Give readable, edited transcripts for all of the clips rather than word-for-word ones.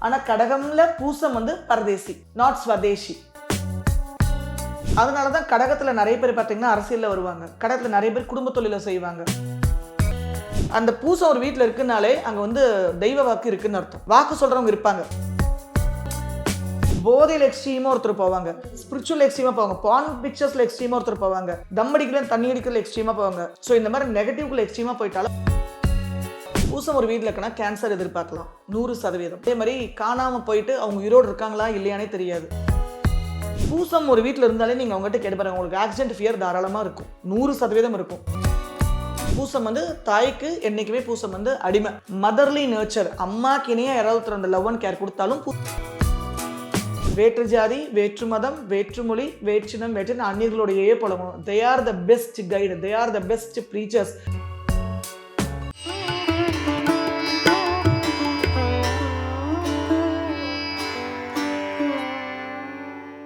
ஆனா கடகம்ல பூசம் வந்து பரதேசி, நாட் ஸ்வதேசி. அதனாலதான் கடகத்துல நிறைய பேர் பார்த்தீங்கன்னா அரசியல்ல வருவாங்க. கடகத்துல நிறைய பேர் குடும்ப தொழில செய்வாங்க. அந்த பூசம் ஒரு வீட்டில் இருக்குனாலே அங்க வந்து தெய்வ வாக்கு இருக்குன்னு அர்த்தம். வாக்கு சொல்றவங்க இருப்பாங்க. போதையில் எக்ஸ்ட்ரீமா ஒருத்தர் போவாங்க, ஸ்பிரிச்சுவல் எக்ஸ்ட்ரீமா போவாங்க, பான் பிக்சர்ஸ்ல எக்ஸ்ட்ரீமா ஒருத்தர் போவாங்க, தம் அடிக்கல தண்ணி அடிக்கிறதுல எக்ஸ்ட்ரீமா போவாங்க. ஸோ இந்த மாதிரி நெகட்டிவ்ல எக்ஸ்ட்ரீமா போயிட்டாலும் பூசம் ஒரு வீட்டில் இருக்குன்னா கேன்சர் எதிர்பார்க்கலாம் 100%. அதே மாதிரி காணாம போயிட்டு அவங்க உயிரோடு இருக்காங்களா இல்லையானே தெரியாது. பூசம் ஒரு வீட்டில் இருந்தாலே நீங்கள் அவங்ககிட்ட கேட்டு பாருங்க, உங்களுக்கு ஆக்சிடென்ட் ஃபியர் தாராளமாக இருக்கும், 100% இருக்கும். பூசம் வந்து தாய்க்கு என்னைக்குமே பூசம் வந்து அடிமை, மதர்லி நர்ச்சர். அம்மாக்கு இணையா யாராவது அந்த லவ் அண்ட் கேர் கொடுத்தாலும் வேற்று ஜாதி, வேற்று மதம், வேற்று மொழி, வேற்றினம், வேற்றின அந்நியர்களுடைய பழகும். தே are the best guide, they are the best preachers.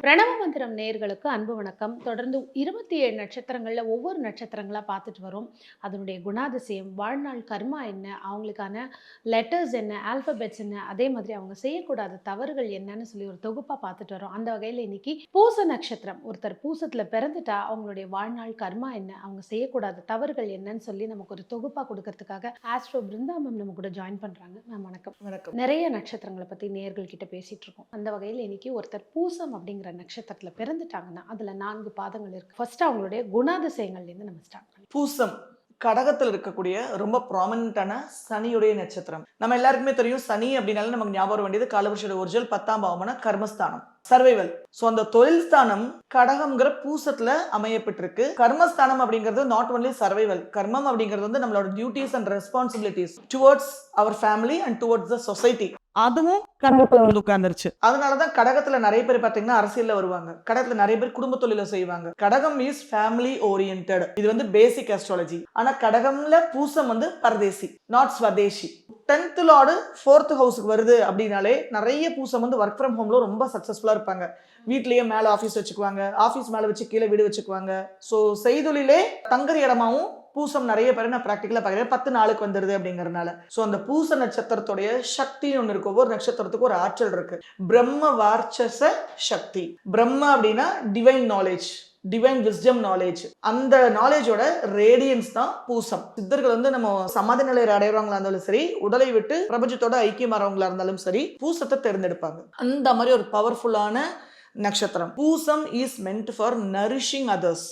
பிரணவ மந்திரம் நேயர்களுக்கு அன்பு வணக்கம். தொடர்ந்து 27 நட்சத்திரங்கள்ல ஒவ்வொரு நட்சத்திரங்களா பார்த்துட்டு வரோம். அதனுடைய குணாதிசயம், வாழ்நாள் கர்மா என்ன, அவங்களுக்கான லெட்டர்ஸ் என்ன, ஆல்பபெட்ஸ் என்ன, அதே மாதிரி அவங்க செய்யக்கூடாத தவறுகள் என்னன்னு சொல்லி ஒரு தொகுப்பா பார்த்துட்டு வரோம். அந்த வகையில இன்னைக்கு பூச நட்சத்திரம், ஒருத்தர் பூசத்துல பிறந்துட்டா அவங்களுடைய வாழ்நாள் கர்மா என்ன, அவங்க செய்யக்கூடாத தவறுகள் என்னன்னு சொல்லி நமக்கு ஒரு தொகுப்பா கொடுக்கறதுக்காக ஆஸ்ட்ரோ பிருந்தா மேம் நம்ம கூட ஜாயின் பண்றாங்க. மேம் வணக்கம். வணக்கம். நிறைய நட்சத்திரங்களை பத்தி நேயர்கள் கிட்ட பேசிட்டு இருக்கோம். அந்த வகையில இன்னைக்கு ஒருத்தர் பூசம் அப்படிங்கிற நட்சத்திரத்துல பிறந்துட்டாங்கன்னா அதுல 4 பாதங்கள் இருக்கு. ஃபர்ஸ்ட் அவங்களுடைய குணாதிசயங்கள்ல இருந்து நம்ம ஸ்டார்ட் பண்ணலாம். பூசம் கடகத்தில் இருக்கக்கூடிய ரொம்ப ப்ராமினன்டான சனியுடைய நட்சத்திரம். நம்ம எல்லாருக்குமே தெரியும், சனி அப்படின்னாலும் நமக்கு ஞாபகம் வேண்டியது காலபுருஷோட ஒரிஜினல் 10ஆம் பாவமான கர்மஸ்தானம், சர்வைவல். ஸோ அந்த தொழில் ஸ்தானம் கடகம்ங்கிற பூசத்துல அமையப்பட்டிருக்கு. கர்மஸ்தானம் அப்படிங்கிறது நாட் ஒன்லி சர்வைவல், கர்மம் அப்படிங்கிறது வந்து நம்மளோட duties and responsibilities towards our family and towards the society. அதுவும் கடகத்துல வந்து உட்கார்ந்துருச்சு. அதனாலதான் கடகத்துல நிறைய பேர் பார்த்தீங்கன்னா அரசியல்ல வருவாங்க. கடகத்துல நிறைய பேர் குடும்ப தொழில செய்வாங்க. கடகம் இஸ் ஃபேமிலி ஓரியன்டட். இது வந்து பேசிக் அஸ்ட்ராலஜி. ஆனா கடகம்ல பூசம் வந்து பரதேசி, not Swadeshi. 10th Lord 4th ஹவுஸுக்கு வருது அப்படின்னாலே நிறைய பூசம் வந்து ஒர்க் ஃப்ரம் ஹோம்ல ரொம்ப சக்சஸ்ஃபுல்லா இருப்பாங்க. வீட்லயே மேல ஆஃபீஸ் வச்சுக்குவாங்க, ஆஃபீஸ் மேல வச்சு கீழே வீடு வச்சுக்குவாங்க. ஸோ செய்தொழிலே தங்குற இடமாவும் பூசம் நிறைய பேர் நான் ப்ராக்டிக்கலா பார்க்குறேன். 10 நாளுக்கு வந்துடுது அப்படிங்கறதுனால. ஸோ அந்த பூச நட்சத்திரத்துடைய சக்தின்னு ஒன்று இருக்கு. ஒவ்வொரு நட்சத்திரத்துக்கும் ஒரு ஆற்றல் இருக்கு. பிரம்ம வார்ச்சச சக்தி. பிரம்ம அப்படின்னா divine knowledge, divine wisdom knowledge. அந்த நாலேஜோட ரேடியன்ஸ் தான் பூசம். சித்தர்கள் வந்து நம்ம சமாதி நிலையை அடையறவங்களா இருந்தாலும் சரி, உடலை விட்டு பிரபஞ்சத்தோட ஐக்கியமாறவங்களா இருந்தாலும் சரி, பூசத்தை தேர்ந்தெடுப்பாங்க. அந்த மாதிரி ஒரு பவர்ஃபுல்லான நட்சத்திரம். Pusam is meant for nourishing others.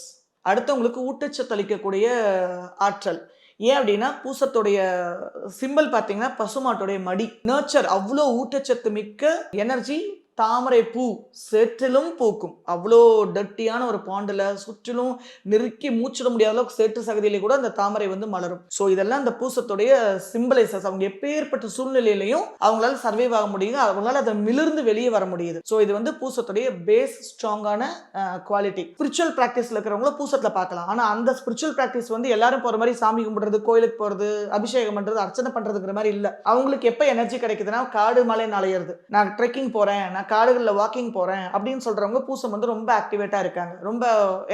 அடுத்தவங்களுக்கு ஊட்டச்சத்து அளிக்கக்கூடிய ஆற்றல். ஏன் அப்படின்னா பூசத்துடைய சிம்பிள் பார்த்தீங்கன்னா பசுமாட்டுடைய மடி. நர்ச்சர், அவ்வளோ ஊட்டச்சத்து மிக்க எனர்ஜி. தாமரை பூ சேற்றிலும் பூக்கும். அவ்வளோ டர்ட்டியான ஒரு பாண்டில் சுற்றிலும் நெருக்கி மூச்சிட முடியாத அளவுக்கு சேற்று சகதியிலே கூட அந்த தாமரை வந்து மலரும். ஸோ இதெல்லாம் அந்த பூசத்துடைய சிம்பிளைசஸ். அவங்க எப்பேற்பட்ட சூழ்நிலையிலையும் அவங்களால சர்வைவ் ஆக முடியுது, அவங்களால அதை மிளிர்ந்து வெளியே வர முடியுது. ஸோ இது வந்து பூசத்துடைய பேஸ் ஸ்ட்ராங்கான குவாலிட்டி. ஸ்பிரிச்சுவல் ப்ராக்டிஸ்ல இருக்கிறவங்கள பூசத்துல பார்க்கலாம். ஆனால் அந்த ஸ்பிரிச்சுவல் ப்ராக்டிஸ் வந்து எல்லாரும் போற மாதிரி சாமி கும்பிடுறது, கோயிலுக்கு போறது, அபிஷேகம் பண்றது, அர்ச்சனை பண்றதுங்கிற மாதிரி இல்லை. அவங்களுக்கு எப்போ எனர்ஜி கிடைக்குதுன்னா காடு மலை நலையிறது, நான் ட்ரெக்கிங் போறேன், நான் காடுகளில் வாக்கிங் போறேன் அப்படின்னு சொல்றவங்க பூசம் வந்து ரொம்ப ஆக்டிவேட்டா இருக்காங்க, ரொம்ப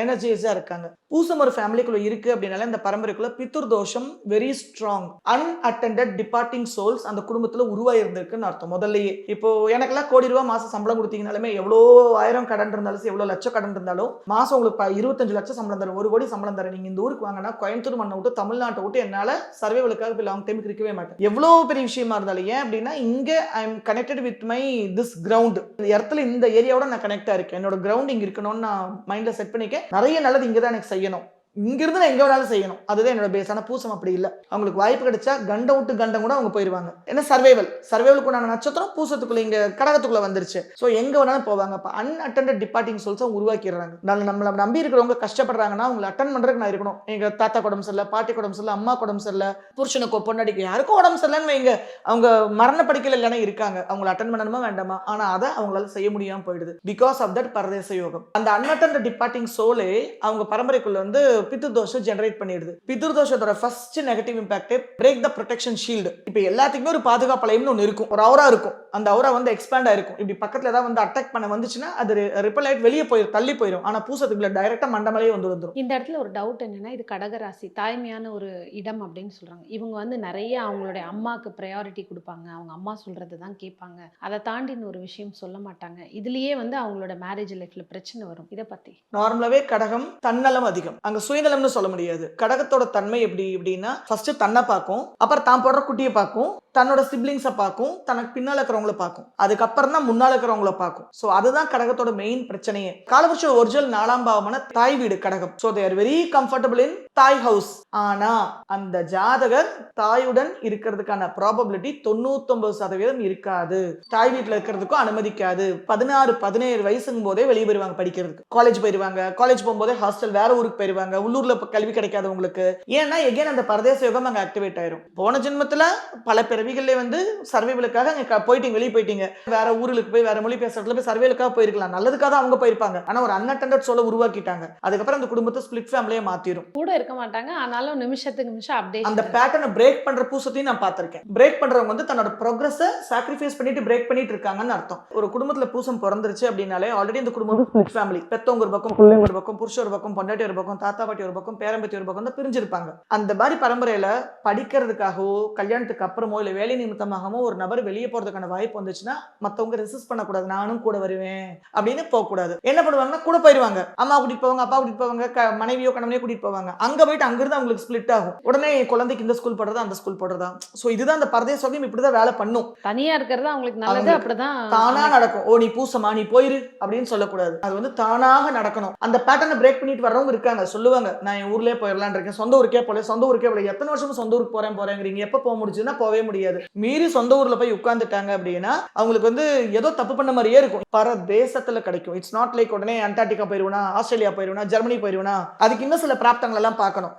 எனர்ஜைஸா இருக்காங்க. பூசம் ஒரு ஃபேமிலிக்குள்ள இருக்கு அப்படின்னால இந்த பரம்பரைக்குள்ள பித்ரு தோஷம் very strong, unattended departing souls அந்த குடும்பத்துல உருவாயிருந்திருக்குன்னு அர்த்தம். முதல்லயே இப்போ எனக்கெல்லாம் கோடி ரூபாய் மாசம் சம்பளம் கொடுத்தீங்கனாலுமே, எவ்வளோ 1000 கடன் இருந்தாலும், எவ்வளோ லட்சம் கடன் இருந்தாலும், மாசம் உங்களுக்கு 25 லட்சம் சம்பளம் தரும், 1 கோடி சம்பளம் தரேன், நீங்க இந்த ஊருக்கு வாங்கினா கோயம்புத்தூர் மண்ணை விட்டு தமிழ்நாட்டை விட்டு என்னால சர்வைவலுக்காக இப்போ லாங் டைமுக்கு இருக்கவே மாட்டேன். எவ்வளோ பெரிய விஷயமா இருந்தாலும். ஏன் அப்படின்னா இங்க I am connected with my this ground. இந்த இடத்துல இந்த ஏரியாவோட நான் கனெக்டா இருக்கேன். என்னோட கிரவுண்ட் இங்க இருக்கணும்னு நான் மைண்ட்ல செட் பண்ணிக்க. நிறைய நல்லது இங்க தான் எனக்கு செய்யணும், இங்கிருந்து நான் எங்க வேணாலும் செய்யணும். அதுதான் என்னோட பேஸ். ஆனா பூசம் அப்படி இல்லை. அவங்களுக்கு வாய்ப்பு கிடைச்சா கண்டம் விட்டு கண்டம் கூட அவங்க போயிருவாங்க. ஏன்னா சர்வைவலுக்கு நான் நட்சத்திரம் பூசத்துக்குள்ள இங்க கடகத்துக்குள்ள வந்துருச்சு. ஸோ எங்க வேணாலும் போவாங்க. அப்ப அன்அட்டெண்டட் டிபார்ட்டிங் சோல்ஸ் அவங்க உருவாக்கிடுறாங்க. நம்மள நம்பி இருக்கிறவங்க கஷ்டப்படுறாங்கன்னா அவங்களை அட்டன் பண்றதுக்கு நான் இருக்கணும். எங்க தாத்தா உடம்பு சரியில்லை, பாட்டி உடம்பு சரியில்லை, அம்மா உடம்பு சரியில்லை, புருஷனுக்கு பொண்ணாடிக்கு யாருக்கும் உடம்பு சரியில்லைன்னு வைங்க, அவங்க மரண படிக்கல இல்லைன்னா இருக்காங்க. அவங்களை அட்டன் பண்ணணுமா வேண்டாமா? ஆனா அதை அவங்களால செய்ய முடியாம போயிடுது. பிகாஸ் ஆஃப் தட் பரதேச யோகம். அந்த அன்அட்டெண்டட் டிபார்ட்டிங் சோலே அவங்க பரம்பரைக்குள்ள வந்து பித்ருதோஷம் ஜெனரேட் பண்ணிடுது. பித்ருதோஷத்தோட first negative impact break the protection shield. இப்போ எல்லாத்துக்குமே ஒரு பாதுகாப்பலையம்னு ஒன்று இருக்கும், ஒரு அவுரா இருக்கும். அந்த அவுரா வந்து எக்ஸ்பேண்ட் ஆயிருக்கும். இப்படி பக்கத்துல ஏதாவது வந்து அட்டாக் பண்ண வந்துச்சுன்னா அது ரிப்பல் ஆயிட்டு வெளியே போயிடும், தள்ளி போயிடும். ஆனா பூசத்துக்குள்ள டைரக்டா மண்டமலையே வந்துடும். இந்த இடத்துல ஒரு டவுட் என்னன்னா, இது கடகராசி தாய்மையான ஒரு இடம் அப்படின்னு சொல்றாங்க. இவங்க வந்து நிறைய அவங்களுடைய அம்மாக்கு ப்ரையாரிட்டி கொடுப்பாங்க, அவங்க அம்மா சொல்றது தான் கேட்பாங்க, அதை தாண்டி ஒரு விஷயம் சொல்ல மாட்டாங்க. இதுலயே வந்து அவங்களோட மேரேஜ் லைஃப்ல பிரச்சனை வரும். இதை பத்தி நார்மலாவே கடகம் தன்னலம் அதிகம், அங்க சுயநலம்னு சொல்ல முடியாது. கடகத்தோட தன்மை எப்படி அப்படின்னா, ஃபர்ஸ்ட் தன்னை பார்க்கும், அப்புறம் தான் போடுற குட்டியை பார்க்கும், தன்னோட சிப்ளிங்ஸை பார்க்கும், தனக்கு பின்னால இருக்கிறவங்கள பார்க்கும், அதுக்கப்புறம் தான் முன்னால இருக்கிறவங்கள பார்க்கும். ஸோ அதுதான் கடகத்தோட மெயின் பிரச்சனையே. காலபுருஷ ஒரிஜினல் 4ஆம் பாவமான தாய் வீடு கடகம். So they are very comfortable in தாய் ஹவுஸ். ஆனா அந்த ஜாதகர் தாயுடன் இருக்கிறதுக்கான ப்ராபபிலிட்டி 99% இருக்காது. தாய் வீட்டில் இருக்கிறதுக்கும் அனுமதிக்காது. 16-17 வயசுங்கும் போதே வெளியே போயிருவாங்க படிக்கிறதுக்கு, காலேஜ் போயிருவாங்க. காலேஜ் போகும்போதே ஹாஸ்டல் வேற ஊருக்கு போயிருவாங்க, உள்ளூர்ல கல்வி கிடைக்காதவங்களுக்கு. ஏன்னா எகைன் அந்த பரதேச யோகம் அங்க ஆக்டிவேட் ஆயிரும். போன ஜென்மத்துல பல பிறவிகளே வந்து சர்வைவலுக்காக அங்க போயிட்டீங்க, வெளியே போயிட்டீங்க, வேற ஊருக்கு போய் வேற மொழி பேசுறதுல போய் சர்வைவலுக்காக போயிருக்கலாம், நல்லதுக்காக அவங்க போயிருப்பாங்க. ஆனா ஒரு அன்அட்டெண்டட் சோலை உருவாக்கிட்டாங்க. அதுக்கப்புறம் அந்த குடும்பத்தை ஸ்பிளிட் ஃபேமிலியா மாத்திரும். கூட இருக்க மாட்டாங்க, ஆனாலும் நிமிஷத்துக்கு நிமிஷம் அப்டேட். அந்த பேட்டர்னை பிரேக் பண்ற பூசத்தையும் நான் பார்த்திருக்கேன். பிரேக் பண்றவங்க வந்து தன்னோட ப்ரோக்ரஸை சாக்ரிஃபைஸ் பண்ணிட்டு பிரேக் பண்ணிட்டு இருக்காங்கன்னு அர்த்தம். ஒரு குடும்பத்துல பூசம் பிறந்துருச்சு அப்படின்னாலே ஆல்ரெடி இந்த குடும்பம் ஸ்பிளிட் ஃபேமிலி. பெத்தவங்க ஒரு பக்கம், பிள்ளைங்க ஒரு பக்கம், புருஷ ஒரு பக்கம், பொண்டாட்டி ஒரு பக்கம், தாத்தா பாட்டி ஒரு பக்கம், பேரம்பத்தி ஒரு பக்கம் தான் பிரிஞ்சிருப்பாங்க. அந்த மாதிரி பரம்பரையில படிக்கிறதுக்காகவோ கல்யாணத்துக்கு அப்புறமோ இல்ல வேலை நிமித்தமாகவோ ஒரு நபர் வெளியே போறதுக்கான வாய்ப்பு வந்துச்சுன்னா மத்தவங்க ரெசிஸ்ட் பண்ணக்கூடாது, நானும் கூட வருவேன் அப்படின்னு போகக்கூடாது. என்ன பண்ணுவாங்கன்னா கூட போயிருவாங்க, அம்மா கூட்டிட்டு போவாங்க, அப்பா கூட்டிட்டு போவாங்க, மனைவியோ கணவனையோ கூட்டிட்டு போவாங்க. அங்க போயிட்டு அங்கிருந்து அவங்களுக்கு ஸ்பிளிட் ஆகும். உடனே குழந்தைக்கு இந்த ஸ்கூல் போடுறதா அந்த ஸ்கூல் போடுறதா. சோ இதுதான் அந்த பரதேச யோகம் இப்படிதான் வேலை பண்ணும். தனியா இருக்கிறது அவங்களுக்கு நல்லது, அப்படிதான் தானா நடக்கும். ஓ நீ பூசமா நீ போயிரு அப்படின்னு சொல்லக்கூடாது, அது வந்து தானாக நடக்கணும். அந்த பேட்டர்னை பிரேக் பண்ணிட்டு வர்றவங்க இருக்காங்க, சொல்லுவாங்க நான் என் ஊர்லயே போயிடலான் இருக்கேன், சொந்த ஊருக்கே போல, சொந்த ஊருக்கே போல. எத்தனை வருஷம் சொந்த ஊருக்கு போறேங்கிறீங்க, எப்ப போக முடிச்சுன்னா போவே முடியாது. மீறி சொந்த ஊர்ல போய் உட்கார்ந்துட்டாங்க அப்படின்னா அவங்களுக்கு வந்து ஏதோ தப்பு பண்ண மாதிரியே இருக்கும். பரதேசத்துல கிடைக்கும். இட்ஸ் நாட் லைக் உடனே அண்டார்டிகா போயிருவா, ஆஸ்திரேலியா போயிருவா, ஜெர்மனி போயிருவா. அதுக்கு இன்னும் சில பிராப்தங்கள் எல்லாம் பார்க்கணும்.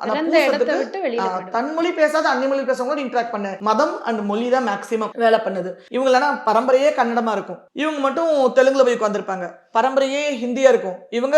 தன் மொழி பேசாத அந்நிய மொழி பேசவங்களோட இன்டராக்ட் பண்ண மதம் அண்ட் மொழி தான் மேக்சிமம் வேலை பண்ணுது. இவங்களா பரம்பரையே கன்னடமா இருக்கும், இவங்க மட்டும் தெலுங்குல போய் உட்காந்துருப்பாங்க. பரம்பரையே ஹிந்தியா இருக்கும், இவங்க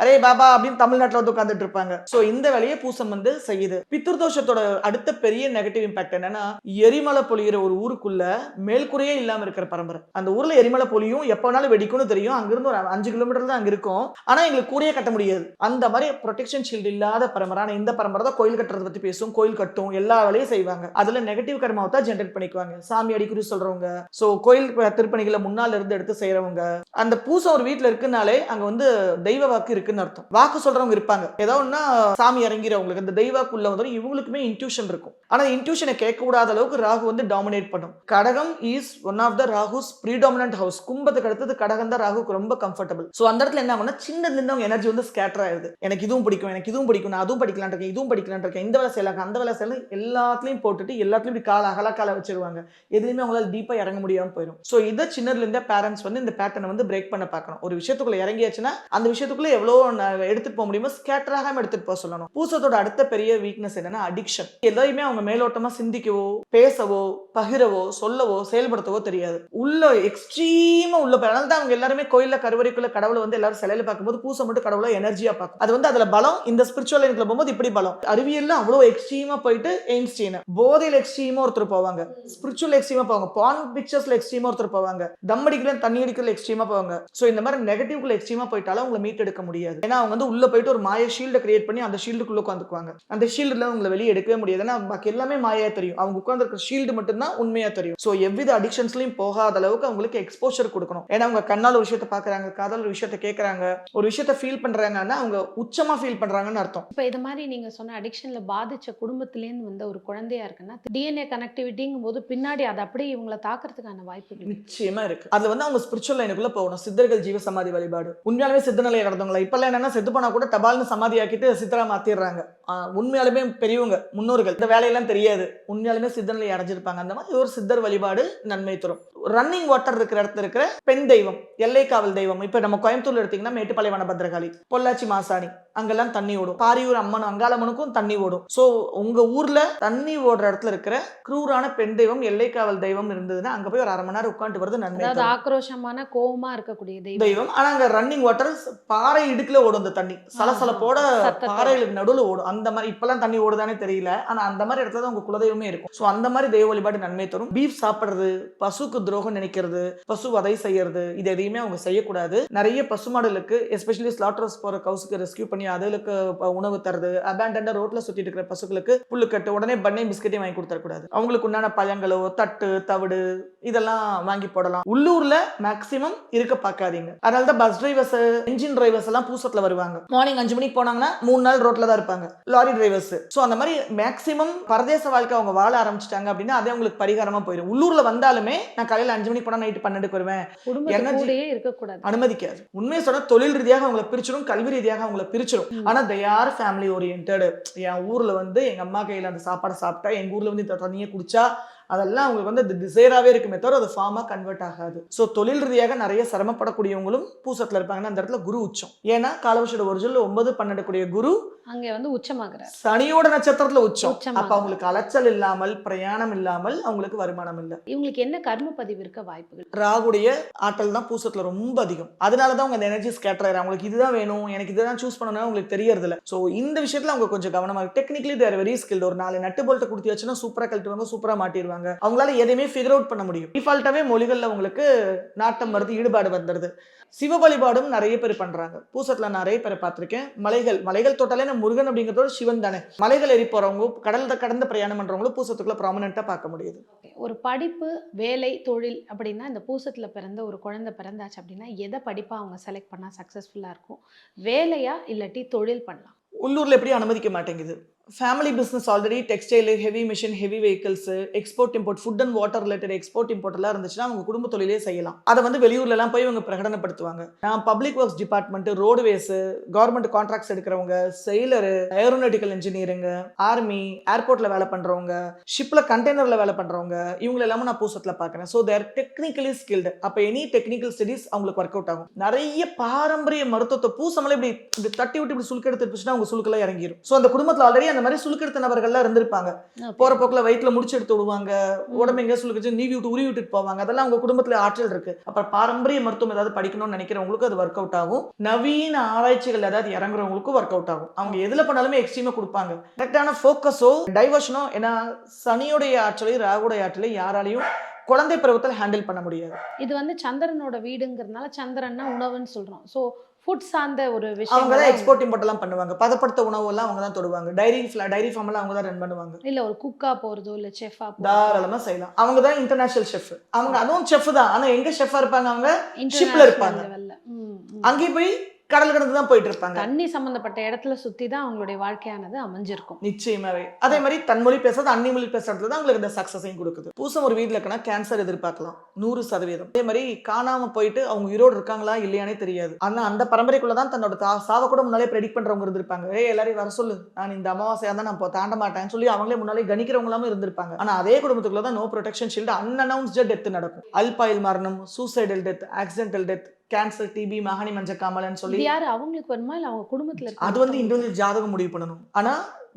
அரே பாபா அப்படின்னு தமிழ்நாட்டில் வந்து உட்காந்துட்டு இருப்பாங்க. சோ இந்த வேலையை பூசம் வந்து செய்யுது. பித்ருதோஷத்தோட அடுத்த பெரிய நெகட்டிவ் இம்பாக்ட் என்னன்னா, எரிமலை பொழியிற ஒரு ஊருக்குள்ள மேல்குறையே இல்லாம இருக்கிற பரம்பரை. அந்த ஊர்ல எரிமலை பொழியும், எப்ப வேணாலும் வெடிக்கும்னு தெரியும், அங்கிருந்து ஒரு 5 கிலோமீட்டர் தான் அங்க இருக்கும். ஆனா எங்களுக்கு கூரையே கட்ட முடியாது. அந்த மாதிரி ப்ரொடெக்ஷன் ஷீல்டு இல்லாத பரம்பரை. ஆனா இந்த பரம்பரை தான் கோயில் கட்டுறதை பத்தி பேசும், கோயில் கட்டும், எல்லா வேலையும் செய்வாங்க. அதுல நெகட்டிவ் கர்மாவை தான் ஜென்ரேட் பண்ணிக்குவாங்க. சாமி அடிக்கடி சொல்றவங்க, சோ கோயில் திருப்பணிகளை முன்னால இருந்து எடுத்து செய்யறவங்க. அந்த பூசம் ஒரு வீட்டுல இருக்குனாலே அங்க வந்து தெய்வ வாக்கு இருக்குன்னு அர்த்தம். வாக்கு சொல்றவங்க இருப்பாங்க, ஏதோ ஒன்னா சாமி இறங்கிறவங்களுக்கு அந்த தெய்வாக்குள்ள வந்து இவங்களுக்குமே இன்ட்யூஷன் இருக்கும். ஆனா இன்ட்யூஷனை கேட்க கூடாத அளவுக்கு ராகு வந்து டாமினேட் பண்ணும். கடகம் is one of the Rahu's predominant house. கும்பத்துக்கு அடுத்தது கடகம் தான் ராகுக்கு ரொம்ப கம்ஃபர்டபிள். சோ அந்த இடத்துல என்ன ஆகும்னா, சின்னதுல இருந்து அவங்க எனர்ஜி வந்து ஸ்கேட்டர் ஆயிருது. எனக்கு இதுவும் பிடிக்கும், எனக்கு இதுவும் பிடிக்கும், நான் அதுவும் படிக்கலான் இருக்கேன், இதுவும் படிக்கலான் இருக்கேன், இந்த வேலை செய்யலாம், அந்த வேலை செய்யலாம், எல்லாத்துலயும் போட்டுட்டு எல்லாத்துலயும் இப்படி அகலக்கால வச்சிருவாங்க. எதுலையுமே அவங்களால டீப்பா இறங்க முடியாம போயிடும். சோ இதை சின்னதுல இருந்தே பேரண்ட்ஸ் வந்து இந்த பேட்டர்னை வந்து பிரேக் பண்ண பார்க்கணும். ஒரு விஷயத்துக்குள்ள இறங்கியாச்சுன்னா அந்த விஷயத்துக்குள்ள எவ்வளவு எடுத்துட்டு போக முடியுமோ ஸ்கேட்டர் ஆகாம எடுத்துட்டு போக சொல்லணும். பூசத்தோட அடுத்த பெரிய வீக்னஸ் என்னன்னா அடிக்ஷன். எதையுமே அவங்க மேலோட்டமா சிந்திக்கவோ பேசவோ பகிரவோ சொல்லவோ செயல்படுத்தவோ தெரியாது. உள்ள எக்ஸ்ட்ரீமா உள்ள அதனால தான் அவங்க எல்லாருமே கோயில்ல கருவறைக்குள்ள கடவுளை வந்து எல்லாரும் சிலையில பார்க்கும்போது பூசை மட்டும் கடவுளை எனர்ஜியா பார்க்கும். அது வந்து அதுல பலம். இந்த ஸ்பிரிச்சுவல் லைன்ல போகும்போது இப்படி பலம். அறிவியல்ல அவ்வளவு எக்ஸ்ட்ரீமா போயிட்டு எயின்ஸ்டீன், போதையில எக்ஸ்ட்ரீமா ஒருத்தர் போவாங்க, ஸ்பிரிச்சுவல் எக்ஸ்ட்ரீமா போவாங்க, பான் பிக்சர்ஸ்ல எக்ஸ்ட்ரீமா ஒருத்தர் போவாங்க, தம் அடிக்கல தண்ணி அடிக்கல எக்ஸ்ட்ரீமா போவாங்க. சோ இந்த மாதிரி நெகட்டிவ்க்குள்ள எக்ஸ்ட்ரீமா போயிட்டாலும் உங்களை மீட் எடுக்க முடியாது. ஏன்னா அவங்க வந்து உள்ள போயிட்டு ஒரு மாய ஷீல்டை கிரியேட் பண்ணி அந்த ஷீல்டுக்குள்ள உட்காந்துக்குவாங்க. அந்த ஷீல்டுல உங்களை வெளியே எடுக்கவே முடியாது. ஏன்னா பாக்கி எல்லாமே மாயா தெரியும், அவங்க உட்கார்ந்து இருக்கிற ஷீல்டு மட்டும் தான் உண்மையா தெரியும். சோ எவ்வித அடிக்ஷன்ஸ்லயும் போகாத அளவுக்கு அவங்களுக்கு எக்ஸ்போஷர் கொடுக்கணும். ஏன்னா அவங்க கண்ணால் ஒரு விஷயத்தை பாக்குறாங்க, காதால் ஒரு விஷயத்தை கேட்கறாங்க, ஒரு விஷயத்தை ஃபீல் பண்றாங்கன்னா அவங்க உச்சமா ஃபீல் பண்றாங்கன்னு அர்த்தம். இப்ப இது மாதிரி நீங்க சொன்ன அடிக்ஷன்ல பாதிச்ச குடும்பத்திலேருந்து வந்த ஒரு குழந்தையா இருக்குன்னா டிஎன்ஏ கனெக்டிவிட்டிங்கும் போது பின்னாடி அது அப்படியே இவங்களை தாக்குறதுக்கான வாய்ப்பு நிச்சயமா இருக்கு. அதுல வந்து அவங்க ஸ்பிரிச்சுவல் லைனுக்குள்ள போகணும். சித்தர்கள் ஜீவ சமாதி வழிபாடு உண்மையாலுமே சித்த நிலையை நடந்தவங்களா. இப்பெல்லாம் என்னன்னா செத்து போனா கூட தபால்னு சமாதி ஆக்கிட்டு சித்தரா மாத்திடுறாங்க. உண்மையாலுமே பெரியவங்க முன்னோர்கள் இந்த வேலையெல்லாம் தெரியாது, உண்மையாலுமே சித்த நிலையை அடைஞ்சிருப்பாங்க. அந்த மாதிரி ஒரு சித்தர் வழிபாடு நன்மை தரும். ரன்னிங் வாட்டர் இருக்கிற இடத்துல இருக்கிற பெண் தெய்வம், எல்லை காவல் தெய்வம். இப்ப நம்ம கோயம்புத்தூர்ல எடுத்தீங்கன்னா மேட்டுப்பாளையம் வனபத்ரகாளி, பொள்ளாச்சி மாசாணி, அங்கெல்லாம் தண்ணி ஓடும். பாரியூர் அம்மன் அங்காளம்மனுக்கும் தண்ணி ஓடும். சோ உங்க ஊர்ல தண்ணி ஓடுற இடத்துல இருக்கிற கிரூரான பெண் தெய்வம், எல்லை காவல் தெய்வம் இருந்ததுன்னா அங்க போய் ஒரு 1/2 மணி நேரம் உட்காந்து வருது நன்மை. ஆக்ரோஷமான கோபமா இருக்கக்கூடிய இருக்கக்கூடிய தெய்வம். தெய்வம். ஆனா அங்க ரன்னிங் வாட்டர் பாறை இடுக்குல ஓடும் அந்த தண்ணி. சலசலப்போட சத்தத்தோட. பாறைகளுக்கு நடுவுல ஓடும். அந்த மாதிரி இப்பெல்லாம் தண்ணி ஓடுதானே தெரியல. ஆனா அந்த மாதிரி இடத்துல தான் உங்க குலதெய்வமே இருக்கும். சோ அந்த மாதிரி தெய்வ வழிபாடு நன்மை தரும். பீஃப் சாப்பிடுறது, பசுக்கு துரோகம் நினைக்கிறது, பசு வதை செய்யறது, இது எதையுமே அவங்க செய்யக்கூடாது. நிறைய பசுமாடுகளுக்கு எஸ்பெஷலி ஸ்லாட்டர்ஸ் போற கவுஸ்க்கு ரெஸ்கியூ பண்ணி அதுகளுக்கு உணவு தருது, அபேண்டன்டா ரோட்ல சுத்திட்டு இருக்கிற பசுக்களுக்கு புல்லுக்கட்டு உடனே பண்ணை பிஸ்கெட்டையும் வாங்கி கொடுத்துடக்கூடாது. அவங்களுக்கு உண்டான பழங்களோ தட்டு தவிடு இதெல்லாம் வாங்கி போடலாம். உள்ளூர்ல மேக்சிமம் இருக்க பார்க்காதீங்க. அதனால தான் பஸ் டிரைவர்ஸ், என்ஜின் டிரைவர்ஸ் எல்லாம் பூசத்துல வருவாங்க. மார்னிங் 5 மணிக்கு போனாங்கன்னா 3 நாள் ரோட்ல தான் இருப்பாங்க. Lorry drivers. சோ அந்த மாதிரி மேக்சிமம் பரதேச வாழ்க்கை அவங்க வாழ ஆரம்பிச்சிட்டாங்க அப்படின்னா அதே உங்களுக்கு பரிகாரமா போயிடும். உள்ளூர்ல வந்தாலுமே நான் காலையில 5 மணிக்கு போனா நைட்டு 12க்கு வருவேன், குடும்பத்து கூடயே இருக்கக்கூடாது. அனுமதிக்காது. உண்மையை சொன்னா தொழில் ரீதியாக அவங்களை பிரிச்சிடும், கல்வி ரீதியாக அவங்களை பிரிச்சிடும். ஆனா they are family oriented. என் ஊர்ல வந்து எங்க அம்மா கையில அந்த சாப்பாடை சாப்பிட்டா, எங்க ஊர்ல வந்து இந்த தண்ணியை குடிச்சா அதெல்லாம் அவங்களுக்கு வந்து டிசைராகவே இருக்குமே தவிர அது ஃபார்மாக கன்வெர்ட் ஆகாது. ஸோ தொழில் ரீதியாக நிறைய சிரமப்படக்கூடியவங்களும் பூசத்தில் இருப்பாங்கன்னா அந்த இடத்துல குரு உச்சம். ஏன்னா காலவர்ஷோட ஒரிஜினல் 9 12 கூடிய குரு அங்கே வந்து உச்சமாகிறார். சனியோட நட்சத்திரத்துல உச்சம். உச்சமாகிறார். அப்ப அவங்களுக்கு அலைச்சல் இல்லாமல், பிரயாணம் இல்லாமல் அவங்களுக்கு வருமானம் இல்லை. இவங்களுக்கு என்ன கர்ம பதிவு இருக்க வாய்ப்புகள்? ராகுடைய ஆற்றல் தான் பூசத்துல ரொம்ப அதிகம். அதனாலதான் அவங்க அந்த எனர்ஜி ஸ்கேட்டர் ஆயிரும். அவங்களுக்கு இதுதான் வேணும், எனக்கு இதுதான் சூஸ் பண்ணணும் உங்களுக்கு தெரியறது இல்லை. ஸோ இந்த விஷயத்துல அவங்க கொஞ்சம் கவனமா டெக்னிக்கலி தேர் வெரி ஸ்கில்ட். ஒரு 4 நட்டு போல்ட்டை கொடுத்து வச்சுன்னா சூப்பரா கழட்டுவாங்க, சூப்பரா மாட்டிடுவாங்க. அவங்களால எதையுமே ஃபிகர் அவுட் பண்ண முடியும். டிஃபால்ட்டாவே மொழிகள்ல உங்களுக்கு நாட்டம் வருது, ஈடுபாடு வந்துடுது. சிவ வழிபாடும் நிறைய பேர் பண்றாங்க. பூசத்துல நிறைய பேரை பார்த்திருக்கேன். மலைகள் தொட்டாலே நம்ம முருகன் அப்படிங்கிறதோட சிவன் தானே. மலைகள் ஏறி போறவங்க, கடந்த பிரயாணம் பண்றவங்களும் பூசத்துக்குள்ள ப்ராமினென்ட்டா பார்க்க முடியுது. ஒரு படிப்பு, வேலை, தொழில் அப்படின்னா இந்த பூசத்துல பிறந்த ஒரு குழந்தை பிறந்தாச்சு அப்படின்னா எதை படிப்பா அவங்க செலக்ட் பண்ணா சக்சஸ்ஃபுல்லா இருக்கும்? வேலையா இல்லாட்டி தொழில் பண்ணலாம்? உள்ளூர்ல எப்படி அனுமதிக்க மாட்டேங்குது. Family business already textile, heavy machine, heavy vehicles, export import, food and water related export import எல்லாம் இருந்துச்சுன்னா அவங்க குடும்ப தொழிலே செய்யலாம். அதை வந்து வெளியூர்ல எல்லாம் போய் இவங்க பிரகடனப்படுத்துவாங்க. நான் public works department, roadways, government contracts எடுக்கிறவங்க, செயலர், ஏரோநாட்டிக்கல் இன்ஜினியரிங், ஆர்மி, ஏர்போர்ட்ல வேலை பண்றவங்க, ஷிப்ல கண்டெய்னர்ல வேலை பண்றவங்க, இவங்க எல்லாமே நான் பூசத்துல பாக்குறேன். ஸோ தேர் டெக்னிக்கலி ஸ்கில்டு. அப்ப எனி டெக்னிக்கல் ஸ்டடிஸ் அவங்களுக்கு ஒர்க் அவுட் ஆகும். நிறைய பாரம்பரிய மருத்துவத்தை பூசமலை இப்படி தட்டி விட்டு இப்படி சுலுக்கு எடுத்துச்சுன்னா அவங்க சுலுக்கெல்லாம் இறங்கிடும். ஸோ அந்த குடும்பத்துல ஆல்ரெடி அந்த மாதிரி சுலுக்கெடுத்த நபர்கள்லாம் இருந்திருப்பாங்க. போற போக்குல வயிற்றுல முடிச்சு எடுத்து விடுவாங்க, உடம்பு எங்க சுலுக்கிச்சு நீவி விட்டு உருவி விட்டுட்டு போவாங்க. அதெல்லாம் அவங்க குடும்பத்துல ஆற்றல் இருக்கு. அப்புறம் பாரம்பரிய மருத்துவம் ஏதாவது படிக்கணும்னு நினைக்கிறவங்களுக்கு அது ஒர்க் அவுட் ஆகும். நவீன ஆராய்ச்சிகள் ஏதாவது இறங்குறவங்களுக்கும் ஒர்க் அவுட் ஆகும். அவங்க எதுல பண்ணாலுமே எக்ஸ்ட்ரீமா கொடுப்பாங்க. கரெக்டான ஃபோக்கஸோ டைவர்ஷனோ. ஏன்னா சனியோடைய ஆற்றலை, ராகுடைய ஆற்றலை யாராலையும் குழந்தை பருவத்தில் ஹேண்டில் பண்ண முடியாது. இது வந்து சந்திரனோட வீடுங்கிறதுனால சந்திரன்னா உணவுன்னு சொல்றோம். ஸோ ஃபுட் சார்ந்த ஒரு விஷயம். அவங்க தான் எக்ஸ்போர்ட் இம்போர்ட் எல்லாம் பண்ணுவாங்க. பதப்படுத்த உணவு எல்லாம் அவங்க தான் தொடுவாங்க. டைரி ஃபார்ம் எல்லாம் அவங்க தான் ரன் பண்ணுவாங்க. இல்ல ஒரு குக்கா போறதோ இல்ல செஃபா தாராளமா செய்யலாம். அவங்க தான் இன்டர்நேஷனல் செஃப். அவங்க அதுவும் செஃப் தான். ஆனா எங்க செஃப்பா இருப்பாங்க? அவங்க ஷிப்ல இருப்பாங்க. அங்கேயும் போய் கடல் கடந்து தான் போயிட்டு இருப்பாங்க. தண்ணி சம்பந்தப்பட்ட இடத்துல சுத்தி தான் அவங்களுடைய வாழ்க்கையானது அமைஞ்சிருக்கும். நிச்சயமாவே. அதே மாதிரி தன்மொழி பேசுறது, அன்னி மொழி பேசுறதுல தான் உங்களுக்கு இந்த சக்சஸையும் கொடுக்குது. பூசம் ஒரு வீட்டுல இருக்குன்னா கேன்சர் எதிர்பார்க்கலாம் 100%. அதே மாதிரி காணாம போயிட்டு அவங்க உயிரோடு இருக்காங்களா இல்லையானே தெரியாது. ஆனா அந்த பரம்பரைக்குள்ளதான் தன்னோட சாவ கூட முன்னாலே ப்ரெடிக்ட் பண்றவங்க இருந்திருப்பாங்க. எல்லாரையும் வர சொல்லு, நான் இந்த அமாவாசையா தான் நான் தாண்ட மாட்டேன்னு சொல்லி அவங்களே முன்னாலே கணிக்கிறவங்களாம் இருந்திருப்பாங்க. ஆனா அதே குடும்பத்துக்குள்ளதான் no protection shield, unannounced death நடக்கும். அல்பாயில் மரணம், suicidal death, accidental death, cancer, TB, மாகனி மஞ்சக்காமலன்னு சொல்லி யாரு அவங்களுக்கு வருமா இல்ல அவங்க குடும்பத்துல அது வந்து இண்டிவிஜுவல் ஜாதகம் முடிவு பண்ணணும். ஆனா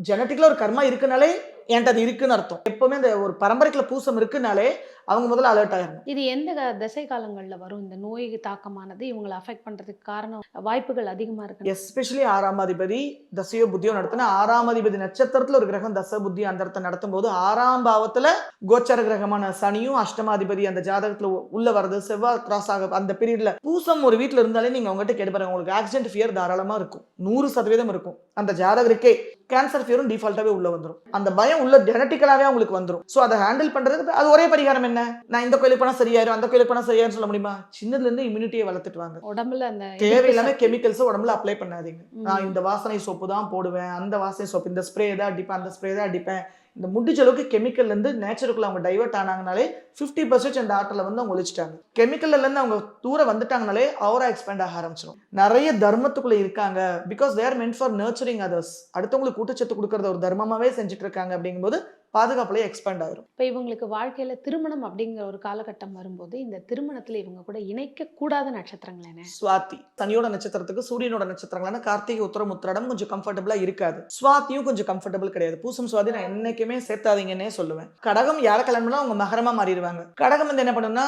ஜெனட்டிக்ல ஒரு கர்மா இருக்குனாலே என்கிட்ட அது இருக்குன்னு அர்த்தம். எப்பவுமே இந்த ஒரு பரம்பரைக்குள்ள பூசம் இருக்குனாலே அவங்க முதல்ல அலர்ட் ஆயிடணும். இது எந்த திசை காலங்கள்ல வரும் இந்த நோய் தாக்கமானது இவங்களை அஃபெக்ட் பண்றதுக்கு காரணம் வாய்ப்புகள் அதிகமா இருக்கு? எஸ்பெஷலி 6ஆம் அதிபதி தசையோ புத்தியோ நடத்தினா 6ஆம் அதிபதி நட்சத்திரத்துல ஒரு கிரகம் தசை புத்தி அந்தரத்தை நடத்தும் போது 6ஆம் பாவத்துல கோச்சர கிரகமான சனியும் அஷ்டமாதிபதி அந்த ஜாதகத்துல உள்ள வர்றது, செவ்வாய் கிராஸ் ஆக அந்த பீரியட்ல பூசம் ஒரு வீட்டுல இருந்தாலே நீங்க அவங்ககிட்ட கேட்டு பாருங்க, உங்களுக்கு ஆக்சிடென்ட் ஃபியர் தாராளமா இருக்கும். 100% இருக்கும். அந்த ஜாதகருக்கே கேன்சர் ஃபியரும் டிஃபால்ட்டாவே உள்ள வந்துடும். அந்த பயம் உள்ள ஜெனட்டிக்கலாவே அவங்களுக்கு வந்துடும். ஸோ அதை ஹேண்டில் பண்றதுக்கு அது ஒரே பரிகாரம் என்ன, நான் இந்த கோயிலுக்கு போனா சரியாயிரும் அந்த கோயிலுக்கு போனா சரியாயிரும் சொல்ல முடியுமா? சின்னதுல இருந்து இம்யூனிட்டியை வளர்த்துட்டு வாங்க. உடம்புல அந்த தேவையில்லாம கெமிக்கல்ஸ் உடம்புல அப்ளை பண்ணாதீங்க. நான் இந்த வாசனை சோப்பு தான் போடுவேன், அந்த வாசனை சோப்பு, இந்த ஸ்ப்ரே தான் அடிப்பேன், அந்த ஸ்ப்ரே தான் அடிப்பேன். இந்த முடிஞ்ச அளவுக்கு கெமிக்கல்ல இருந்து நேச்சுரலுக்குள்ள அவங்க டைவர்ட் ஆனாங்கனாலே 50% அந்த ஆற்றலை வந்து அவங்க ஒழிச்சிட்டாங்க. கெமிக்கல்ல இருந்து அவங்க தூரம் வந்துட்டாங்கனாலே அவரா எக்ஸ்பேண்ட் ஆக ஆரம்பிச்சிடும். நிறைய தர்மத்துக்குள்ள இருக்காங்க. Because they are meant for nurturing others. அடுத்தவங்களுக்கு ஊட்டச்சத்து கொடுக்கறத ஒரு தர்மமாவே செஞ்சுட்டு இருக்காங்க. அப்படிங்கும்போது பாதுகாப்புலயே எக்ஸ்பேண்ட் ஆயிரும். இப்போ இவங்களுக்கு வாழ்க்கையில திருமணம் அப்படிங்கிற ஒரு காலகட்டம் வரும்போது இந்த திருமணத்துல இவங்க கூட இணைக்க கூடாத நட்சத்திரங்கள் என்ன? சுவாதி சனியோட நட்சத்திரத்துக்கு சூரியனோட நட்சத்திரங்களான கார்த்திகை, உத்திரம், உத்திராடம் கொஞ்சம் கம்ஃபர்டபுளா இருக்காது. சுவாதியும் கொஞ்சம் கம்ஃபர்டபுள் கிடையாது. பூசம் சுவாதி நான் என்னைக்குமே சேர்த்தாதீங்கன்னே சொல்லுவேன். கடகம் யாரை கல்யாணம் பண்ணா அவங்க மகரமா மாறிடுவாங்க. கடகம் வந்து என்ன பண்ணுன்னா,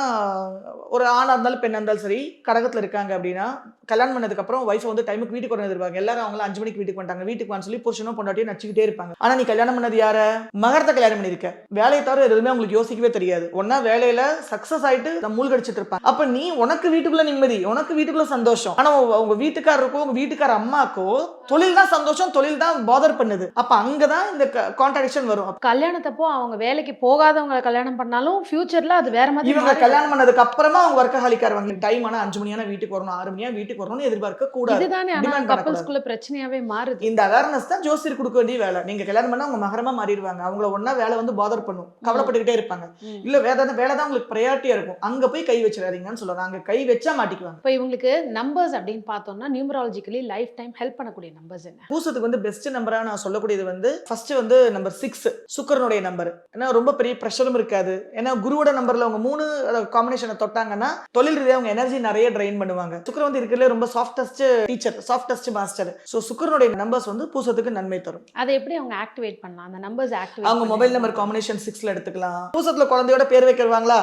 ஒரு ஆணா இருந்தாலும் பெண்ணா இருந்தாலும் சரி, கடகத்துல இருக்காங்க அப்படின்னா கல்யாணம் பண்ணதுக்கு அப்புறம் வைஃப் வந்து டைமுக்கு வீட்டுக்கு வரணும் எதிர்பார்ப்பாங்க. எல்லாரும் அவங்கள 5 மணிக்கு வீட்டுக்கு வந்துட்டாங்க, வீட்டுக்கு வான்னு சொல்லி புருஷனும் பொண்டாட்டியும் நச்சுக்கிட்டே இருப்பாங்க. ஆனா நீ கல்யாணம் பண்ணது யார? மகரத்தை கல்யாணம் பண்ணிருக்க. வேலையை தவிர எதுவுமே உங்களுக்கு யோசிக்கவே தெரியாது. ஒன்னா வேலையில சக்சஸ் ஆயிட்டு மூழ்கடிச்சிட்டு இருப்பாங்க. அப்ப நீ உனக்கு வீட்டுக்குள்ள நிம்மதி, உனக்கு வீட்டுக்குள்ள சந்தோஷம். ஆனா உங்க வீட்டுக்காரருக்கோ உங்க வீட்டுக்கார அம்மாக்கோ தொழில் தான் சந்தோஷம், தொழில் தான் பாதர் பண்ணுது. அப்ப அங்கதான் இந்த கான்ட்ராடிக்ஷன் வரும். கல்யாணத்தப்போ அவங்க வேலைக்கு போகாதவங்களை கல்யாணம் பண்ணாலும் ஃபியூச்சர்ல அது வேற மாதிரி இவங்க கல்யாணம் பண்ணதுக்கு அப்புறமா அவங்க ஒர்க்கஹாலிக்கா இருவாங்க. டைம் ஆனா 5 மணியான வீட்டுக்கு வரணும், 6 மணியா வீட்டுக்கு வரணும்னு எதிர்பார்க்க கூடாது. இதுதானே ஆனா கப்பல்ஸ்குள்ள பிரச்சனையாவே மாறுது. இந்த அவேர்னஸ் தான் ஜோசியர் கொடுக்க வேண்டிய வேலை. நீங்க கல்யாணம் பண்ணா அவங்க மகரமா மாறிடுவாங்க. அவங்கள ஒன்னா வேலை வந்து பாதர் பண்ணும், கவலைப்பட்டுக்கிட்டே இருப்பாங்க. இல்ல வேலை தான் உங்களுக்கு ப்ரையாரிட்டியா இருக்கும். அங்க போய் கை வச்சிடாதீங்கன்னு சொல்லுவாங்க. அங்க கை வச்சா மாட்டிக்குவாங்க. இப்போ இவங்களுக்கு நம்பர்ஸ் அப்படின்னு பார்த்தோம்னா நியூமராலஜிக்கலி லைஃப் டைம் ஹெல்ப் பண்ணக்கூடிய நம்பர்ஸ் என்ன? பூசத்துக்கு வந்து பெஸ்ட் நம்பரா நான் சொல்லக்கூடியது வந்து ஃபர்ஸ்ட் வந்து நம்பர் 6 சுக்கிரனுடைய நம்பர். ஏன்னா ரொம்ப பெரிய ப்ரெஷரும் இருக்காது. ஏன்னா குருவோட நம்பர்ல அவங்க 3 காம்பினேஷனை தொட்டாங்கன்னா தொழில் ரீதியாக அவங்க எனர்ஜி நிறைய ட்ரெயின் பண்ணுவாங்க. சுக்கிரன் வந்து இருக்கிறதுல ரொம்ப softest teacher, softest master. So சுக்கிரனுடைய நம்பர்ஸ் வந்து பூசத்துக்கு நன்மை தரும். அதை எப்படி அவங்க ஆக்டிவேட் பண்ணலாம்? அந்த நம்பர்ஸ் ஆக்டிவேட் அவங்க மொபைல் நம்பர் காம்பினேஷன் 6ல எடுத்துக்கலாம். பூசத்துல குழந்தையோட பேர் வைக்கிறவாங்களா,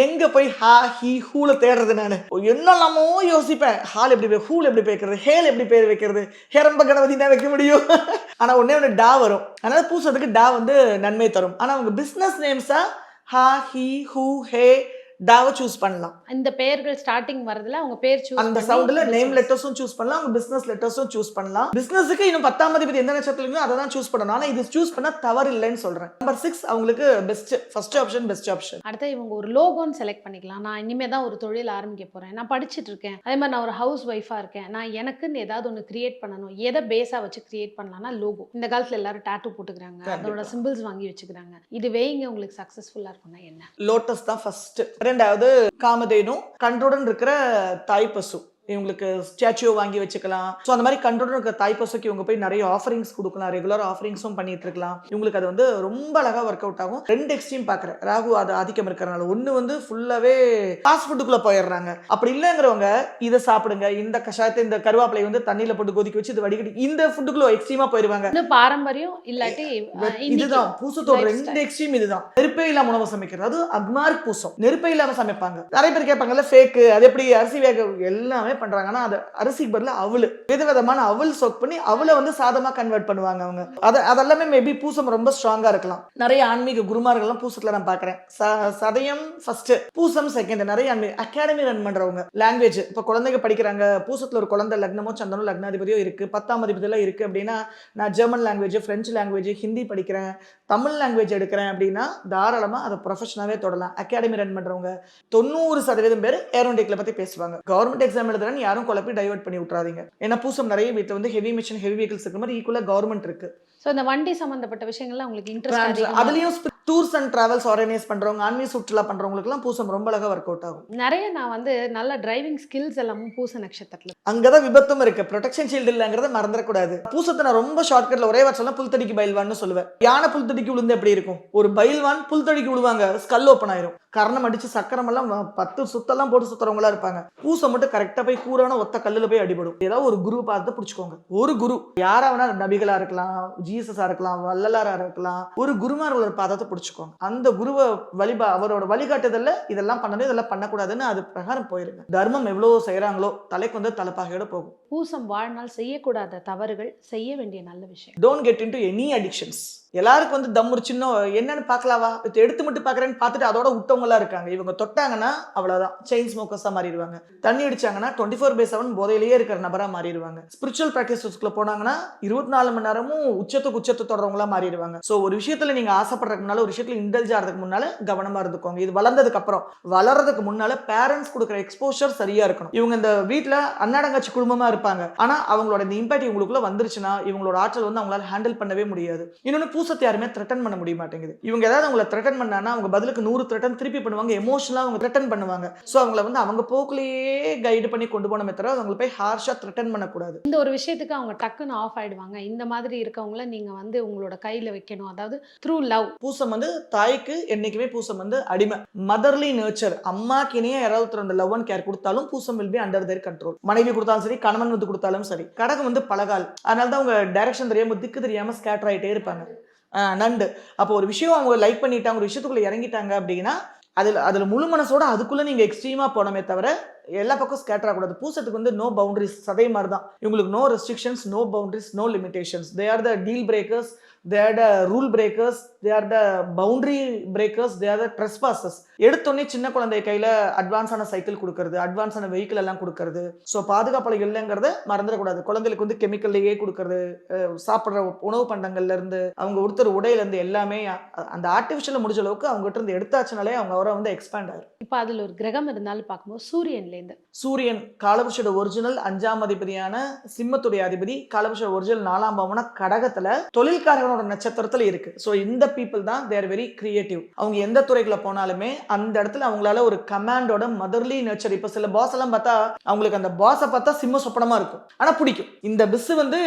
எங்க போய் ஹா ஹி ஹூல தேடுறது நானு என்னெல்லாமோ யோசிப்பேன். ஹால் எப்படி ஹூல் எப்படி வைக்கிறது, ஹேல் எப்படி பேர் வைக்கிறது, ஹேரம்ப கணபதி தான் வைக்க முடியும். ஆனா ஒண்ணு டா வரும். அதனால பூசத்துக்கு டா வந்து நன்மை தரும். ஆனா அவங்க பிசினஸ் நேம்ஸா ஹா ஹி ஹூ ஹே டாவை சூஸ் பண்ணலாம். இந்த பெயர்கள் ஸ்டார்டிங் வரதுல அவங்க பேர் சூஸ் அந்த சவுண்ட்ல நேம் லெட்டர்ஸும் சூஸ் பண்ணலாம், அவங்க பிசினஸ் லெட்டர்ஸும் சூஸ் பண்ணலாம். பிசினஸ்க்கு இன்னும் 10ஆம் அதிபதி எந்த நட்சத்திரமோ அதை தான் சூஸ் பண்ணணும். ஆனா இது சூஸ் பண்ணா தவறு இல்லைன்னு சொல்றேன். நம்பர் 6 அவங்களுக்கு best, first option, best option. அடுத்து இவங்க ஒரு லோகோன்னு செலக்ட் பண்ணிக்கலாம். நான் இனிமே தான் ஒரு தொழில் ஆரம்பிக்க போறேன், நான் படிச்சுட்டு இருக்கேன், அதே மாதிரி நான் ஒரு ஹவுஸ் ஒய்ஃபா இருக்கேன், நான் எனக்குன்னு ஏதாவது ஒன்று கிரியேட் பண்ணணும், எதை பேஸா வச்சு கிரியேட் பண்ணலாம்னா லோகோ. இந்த காலத்துல எல்லாரும் டாட்டூ போட்டுக்கிறாங்க, அதோட சிம்பிள்ஸ் வாங்கி வச்சுக்கிறாங்க. இது வேயிங்க உங்களுக்கு சக்சஸ்ஃபுல்லா இருக்கும்னா என்ன? லோட்டஸ் தான் ஃபர்ஸ்ட். ரெண்டாவது காமதேனு, கன்றுடன் இருக்கிற தாய் பசு. இவங்களுக்கு ஸ்டாச்சுவோ வாங்கி வச்சுக்கலாம். ஸோ அந்த மாதிரி கண்ட்ரோல் இருக்க தாய் பசுக்கு இவங்க போய் நிறைய ஆஃபரிங்ஸ் கொடுக்கலாம், ரெகுலர் ஆஃபரிங்ஸும் பண்ணிட்டு இருக்கலாம். இவங்களுக்கு அது வந்து ரொம்ப அழகா ஒர்க் அவுட் ஆகும். 2 எக்ஸ்ட்ரீம் பார்க்குறேன். ராகு அது ஆதிக்கம் இருக்கிறனால ஒன்று வந்து ஃபுல்லாவே ஃபாஸ்ட் ஃபுட்டுக்குள்ள போயிடுறாங்க. அப்படி இல்லைங்கிறவங்க இதை சாப்பிடுங்க, இந்த கஷாயத்தை, இந்த கருவேப்பிலை வந்து தண்ணியில போட்டு கொதிக்க வச்சு இது வடிகட்டி இந்த ஃபுட்டுக்குள்ள எக்ஸ்ட்ரீமா போயிருவாங்க. பாரம்பரியம் இல்லாட்டி இதுதான் பூசத்தோட 2 எக்ஸ்ட்ரீம். இதுதான் நெருப்பே இல்லாம உணவு சமைக்கிறது. அது அக்மார்க் பூசம். நெருப்பே இல்லாம சமைப்பாங்க. நிறைய பேர் கேட்பாங்கல்ல ஃபேக்கு, அது எப்படி அரிசி வேக எல்லாமே பண்றாங்க. ஆனா அது அரிசிக்கு பதிலா அவல், விதவிதமான அவல் சோக் பண்ணி அவளை வந்து சாதமா கன்வெர்ட் பண்ணுவாங்க அவங்க. அதெல்லாமே மேபி பூசம் ரொம்ப ஸ்ட்ராங்கா இருக்கலாம். நிறைய ஆன்மீக குருமார்கள்லாம் பூசத்துல நான் பாக்குறேன். சதயம் ஃபர்ஸ்ட், பூசம் செகண்ட். நிறைய ஆன்மீக அகாடமி ரன் பண்றவங்க. லாங்குவேஜ் இப்ப குழந்தைங்க படிக்கிறாங்க, பூசத்துல ஒரு குழந்தை லக்னமோ சந்தனோ லக்னாதிபதியோ இருக்கு, 10ஆம் அதிபதியெல்லாம் இருக்கு அப்படின்னா, நான் German language, French language, Hindi படிக்கிறேன், தமிழ் லாங்குவேஜ் எடுக்கிறேன் அப்படின்னா தாராளமா அதை ப்ரொஃபஷனாவே தொடலாம். அகாடமி ரன் பண்றவங்க 90% பேர் ஏரோநாட்டிக்கல பத்தி பேசுவாங்க. கவர்மெண்ட் எக்ஸாம் எழுதுறேன்னு யாரும் குழப்பி டைவர்ட் பண்ணி விட்டுறாதீங்க. ஏன்னா பூசம் நிறைய வீட்டில் வந்து ஹெவி மிஷின், ஹெவி வெஹிக்கிள்ஸ் இருக்கிற மாதிரி ஈக்குவலா கவர்மெண்ட் இருக்கு. ஸோ இந்த வண்டி சம்பந்தப்பட்ட விஷயங்கள்லாம் உங்களுக்கு இன்ட்ரெஸ்ட். அதுலயும் டூர்ஸ் அண்ட் டிராவல்ஸ் ஆர்கனைஸ் பண்றவங்க, ஆன்மீக சுற்றுலா பண்றவங்களுக்குலாம் பூசம் ரொம்ப அழகா ஒர்க் அவுட் ஆகும். நிறைய நான் வந்து நல்ல டிரைவிங் ஸ்கில்ஸ் எல்லாமும் பூச நட்சத்திரத்துல. அங்கதான் விபத்தும் இருக்கு. ப்ரொடெக்ஷன் ஷீல்டு இல்லங்கிறத மறந்துடக்கூடாது. பூசத்தை நான் ரொம்ப ஷார்ட்கட்ல ஒரே வார்த்தை புல்தடிக்கு பயில்வான்னு சொல்லுவேன். யானை புல்தடிக்கு விழுந்து எப்படி இருக்கும், ஒரு பயில்வான் புல்தடிக்கு விழுவாங்க, ஸ்கல் ஓப்பன் ஆயிரும். கரணம் அடிச்சு சக்கரம் எல்லாம் 10 சுத்தெல்லாம் போட்டு சுத்துறவங்களா இருப்பாங்க. பூசை மட்டும் கரெக்டா போய் கூறான ஒத்த கல்லுல போய் அடிபடும். ஏதாவது ஒரு குரு பார்த்து பிடிச்சுக்கோங்க. ஒரு குரு யாரா வேணா, நபிகளா இருக்கலாம், ஜீசஸா இருக்கலாம், வள்ளலாரா இருக்கலாம், ஒரு குருமாரோட பாதத்தை பிடிச்சுக்கோங்க. அந்த குருவை அவரோட வழிகாட்டுதல்ல இதெல்லாம் பண்ணணும், இதெல்லாம் பண்ணக்கூடாதுன்னு அது பிரகாரம் போயிருங்க. தர்மம் எவ்வளவு செய்யறாங்களோ தலைக்கு வந்து தலைப்பாகையோட போகும். பூசம் வாழ்நாள் செய்யக்கூடாத தவறுகள், செய்ய வேண்டிய நல்ல விஷயம். Don't get into any addictions. எல்லாருக்கும் வந்து தம் ஒரு சின்ன என்னன்னு பார்க்கலாவா, எடுத்து மட்டும் பார்க்குறேன்னு பார்த்துட்டு அதோட விட்டவங்களா இருக்காங்க. இவங்க தொட்டாங்கன்னா அவ்வளோதான், செயின் ஸ்மோக்கர்ஸாக மாறிடுவாங்க. தண்ணி அடிச்சாங்கன்னா 24/7 போதையிலேயே இருக்கிற நபராக மாறிடுவாங்க. ஸ்பிரிச்சுவல் ப்ராக்டிஸ்க்குள்ள போனாங்கன்னா 24 மணி நேரமும் உச்சத்தை தொடரவங்களா மாறிடுவாங்க. ஸோ ஒரு விஷயத்துல நீங்க ஆசைப்படுறதுக்கு முன்னால, ஒரு விஷயத்துல இன்டெலிஜ் ஆகிறதுக்கு முன்னால கவனமா இருந்துக்கோங்க. இது வளர்ந்ததுக்கு அப்புறம், வளர்றதுக்கு முன்னால பேரண்ட்ஸ் கொடுக்குற எக்ஸ்போஷர் சரியா இருக்கணும். இவங்க இந்த வீட்டில் அன்னாடங்காட்சி குடும்பமா இருப்பாங்க. ஆனா அவங்களோட இந்த இம்பாக்ட் இவங்களுக்குள்ள வந்துருச்சுன்னா இவங்களோட ஆற்றல் வந்து அவங்களால ஹேண்டில் பண்ணவே முடியாது. இன்னொன்னு பூசத்தை யாருமே த்ரெட்டன் பண்ண முடிய மாட்டேங்குது. இவங்க ஏதாவது அவங்களை த்ரெட்டன் பண்ணாங்கன்னா அவங்க பதிலுக்கு 100 த்ரெட்டன் திருப்பி பண்ணுவாங்க. எமோஷனலா அவங்க த்ரெட்டன் பண்ணுவாங்க. ஸோ அவங்களை வந்து அவங்க போக்குலயே கைடு பண்ணி கொண்டு போனமே தவிர அவங்களை போய் ஹார்ஷா த்ரெட்டன் பண்ணக்கூடாது. இந்த ஒரு விஷயத்துக்கு அவங்க டக்குன்னு ஆஃப் ஆயிடுவாங்க. இந்த மாதிரி இருக்கவங்கள நீங்க வந்து உங்களோட கையில வைக்கணும், அதாவது த்ரூ லவ். பூசம் பூசம் வந்து தாய்க்கு என்னைக்குமே பூசம் வந்து அடிமை. மதர்லி நேச்சர், அம்மாக்கு இணைய யாராவது அந்த லவ் அண்ட் கேர் கொடுத்தாலும் Pusam will be under their control. மனைவி கொடுத்தாலும் சரி, கணவன் வந்து கொடுத்தாலும் சரி. கடகம் வந்து பலகால், அதனால தான் அவங்க டைரக்ஷன் தெரியாம திக்கு தெரியாம ஸ்கேட்டர் ஆகிட்டே இருப்பாங்க. நண்டு, அப்போ ஒரு விஷயம் அவங்க லைக் பண்ணிட்டாங்க, ஒரு விஷயத்துக்குள்ள இறங்கிட்டாங்க அப்படின்னா அதில் முழு மனசோட அதுக்குள்ள நீங்க எக்ஸ்ட்ரீமா போனமே தவிர எல்லா பக்கம் ஸ்கேட்டர் ஆகக்கூடாது. பூசத்துக்கு வந்து நோ பவுண்டரிஸ், அதே மாதிரி தான் இவங்களுக்கு no restrictions, no boundaries, no limitations. They are the deal breakers, they are the rule breakers, they are the boundary breakers, they are the trespassers. எடுத்தோடனே சின்ன குழந்தை கையில அட்வான்ஸான சைக்கிள் கொடுக்கறது, அட்வான்ஸான வெஹிக்கிள் எல்லாம் கொடுக்கறது, ஸோ பாதுகாப்பு இல்லைங்கிறத மறந்துடக்கூடாது. குழந்தைகளுக்கு வந்து கெமிக்கல்லையே கொடுக்கறது, சாப்பிட்ற உணவு பண்டங்கள்ல இருந்து அவங்க ஒருத்தர் உடையில இருந்து எல்லாமே அந்த ஆர்டிஃபிஷியல் முடிஞ்ச அளவுக்கு அவங்க கிட்ட இருந்து எடுத்தாச்சுனாலே அவங்க அவரை வந்து எக்ஸ்பேண்ட் ஆகும். இப்போ அதில் ஒரு கிரகம் இருந்தாலும் பார்க்கும்போது சூரியன்லேருந்து, சூரியன் காலபுருஷோட ஒரிஜினல் 5ஆம் அதிபதியான சிம்மத்துடைய அதிபதி, காலபுருஷோட ஒரிஜினல் 4ஆம் பாவம்னா கடகத்துல தொழில்காரங்களோட நட்சத்திரத்துல இருக்கு. ஸோ இந்த பீப்புள் தான் தேர் வெரி கிரியேட்டிவ். அவங்க எந்த துறைக்குள்ள போனாலுமே அந்த இடத்துல அவங்களால ஒரு கமாண்டோட மதர்லி நேச்சர். இப்ப சில பாஸ் எல்லாம் பார்த்தா அவங்களுக்கு அந்த பாஸை பார்த்தா சிம்ம சொப்பனமா இருக்கும், ஆனா பிடிக்கும். இந்த பிஸ் வந்து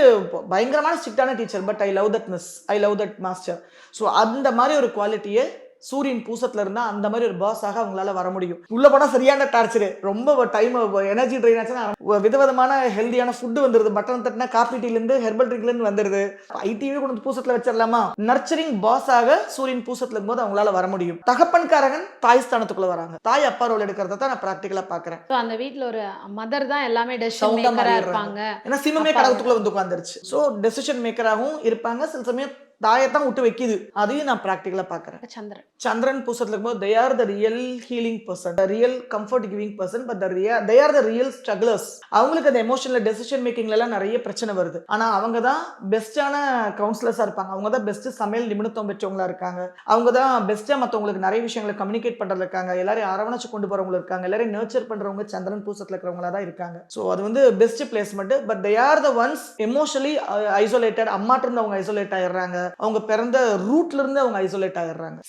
பயங்கரமான ஸ்ட்ரிக்டான teacher, but I love that miss, I love that master. So அந்த மாதிரி ஒரு குவாலிட்டியை சூரியன் பூசத்துல இருந்தா அந்த மாதிரி ஒரு பாஸாக அவங்களால வர முடியும். உள்ள போனா சரியான டார்ச்சர், ரொம்ப டைம் எனர்ஜி ட்ரெயின் ஆச்சுன்னா விதவிதமான ஹெல்தியான ஃபுட் வந்துருது. பட்டன் தட்டினா காஃபி டீல இருந்து ஹெர்பல் ட்ரிங்க்ல இருந்து வந்துருது. ஐடிவே கொண்டு பூசத்துல வச்சிடலாமா? நர்ச்சரிங் பாஸாக சூரியன் பூசத்துல இருக்கும்போது அவங்களால வர முடியும். தகப்பன்காரகன் தாய் ஸ்தானத்துக்குள்ள வராங்க. தாய் அப்பா ரோல் எடுக்கிறத தான் நான் பிராக்டிகலா பாக்குறேன். அந்த வீட்டுல ஒரு மதர் தான் எல்லாமே டெசிஷன் மேக்கரா இருப்பாங்க. ஏன்னா சிம்மமே கடகத்துக்குள்ள வந்து உட்காந்துருச்சு. ஸோ டெசிஷன் மேக்கராகவும் இருப்பாங்க. சில சமயம் தாயத்தான் விட்டு வைக்குது, அதையும் நான் பிராக்டிகலா பாக்குறேன். சந்திரன் பூசத்துல இருக்கும்போது they are the real healing person, the real comfort giving person, but they are the real strugglers. அவங்களுக்கு அந்த எமோஷனல் டெசிஷன் மேக்கிங்ல எல்லாம் நிறைய பிரச்சனை வருது. ஆனா அவங்க தான் பெஸ்டான கவுன்சிலர்ஸா இருப்பாங்க. அவங்க தான் பெஸ்ட் சமையல் நிபுணத்துவம் பெற்றவங்களா இருக்காங்க. அவங்க தான் பெஸ்டா மற்றவங்களுக்கு நிறைய விஷயங்களை கம்யூனிகேட் பண்றதுல இருக்காங்க. எல்லாரையும் அரவணைச்சு கொண்டு போறவங்க இருக்காங்க. எல்லாரையும் நர்ச்சர் பண்றவங்க சந்திரன் பூசத்துல இருக்கிறவங்களா தான் இருக்காங்க. ஸோ அது வந்து best placement. But they are the ones emotionally isolated. அம்மாட்ட இருந்து அவங்க ஐசோலேட் ஆயிடுறாங்க. அவங்க பிறந்த ரூட்ல இருந்து அவங்க ஐசோலேட் ஆயிடுறாங்க.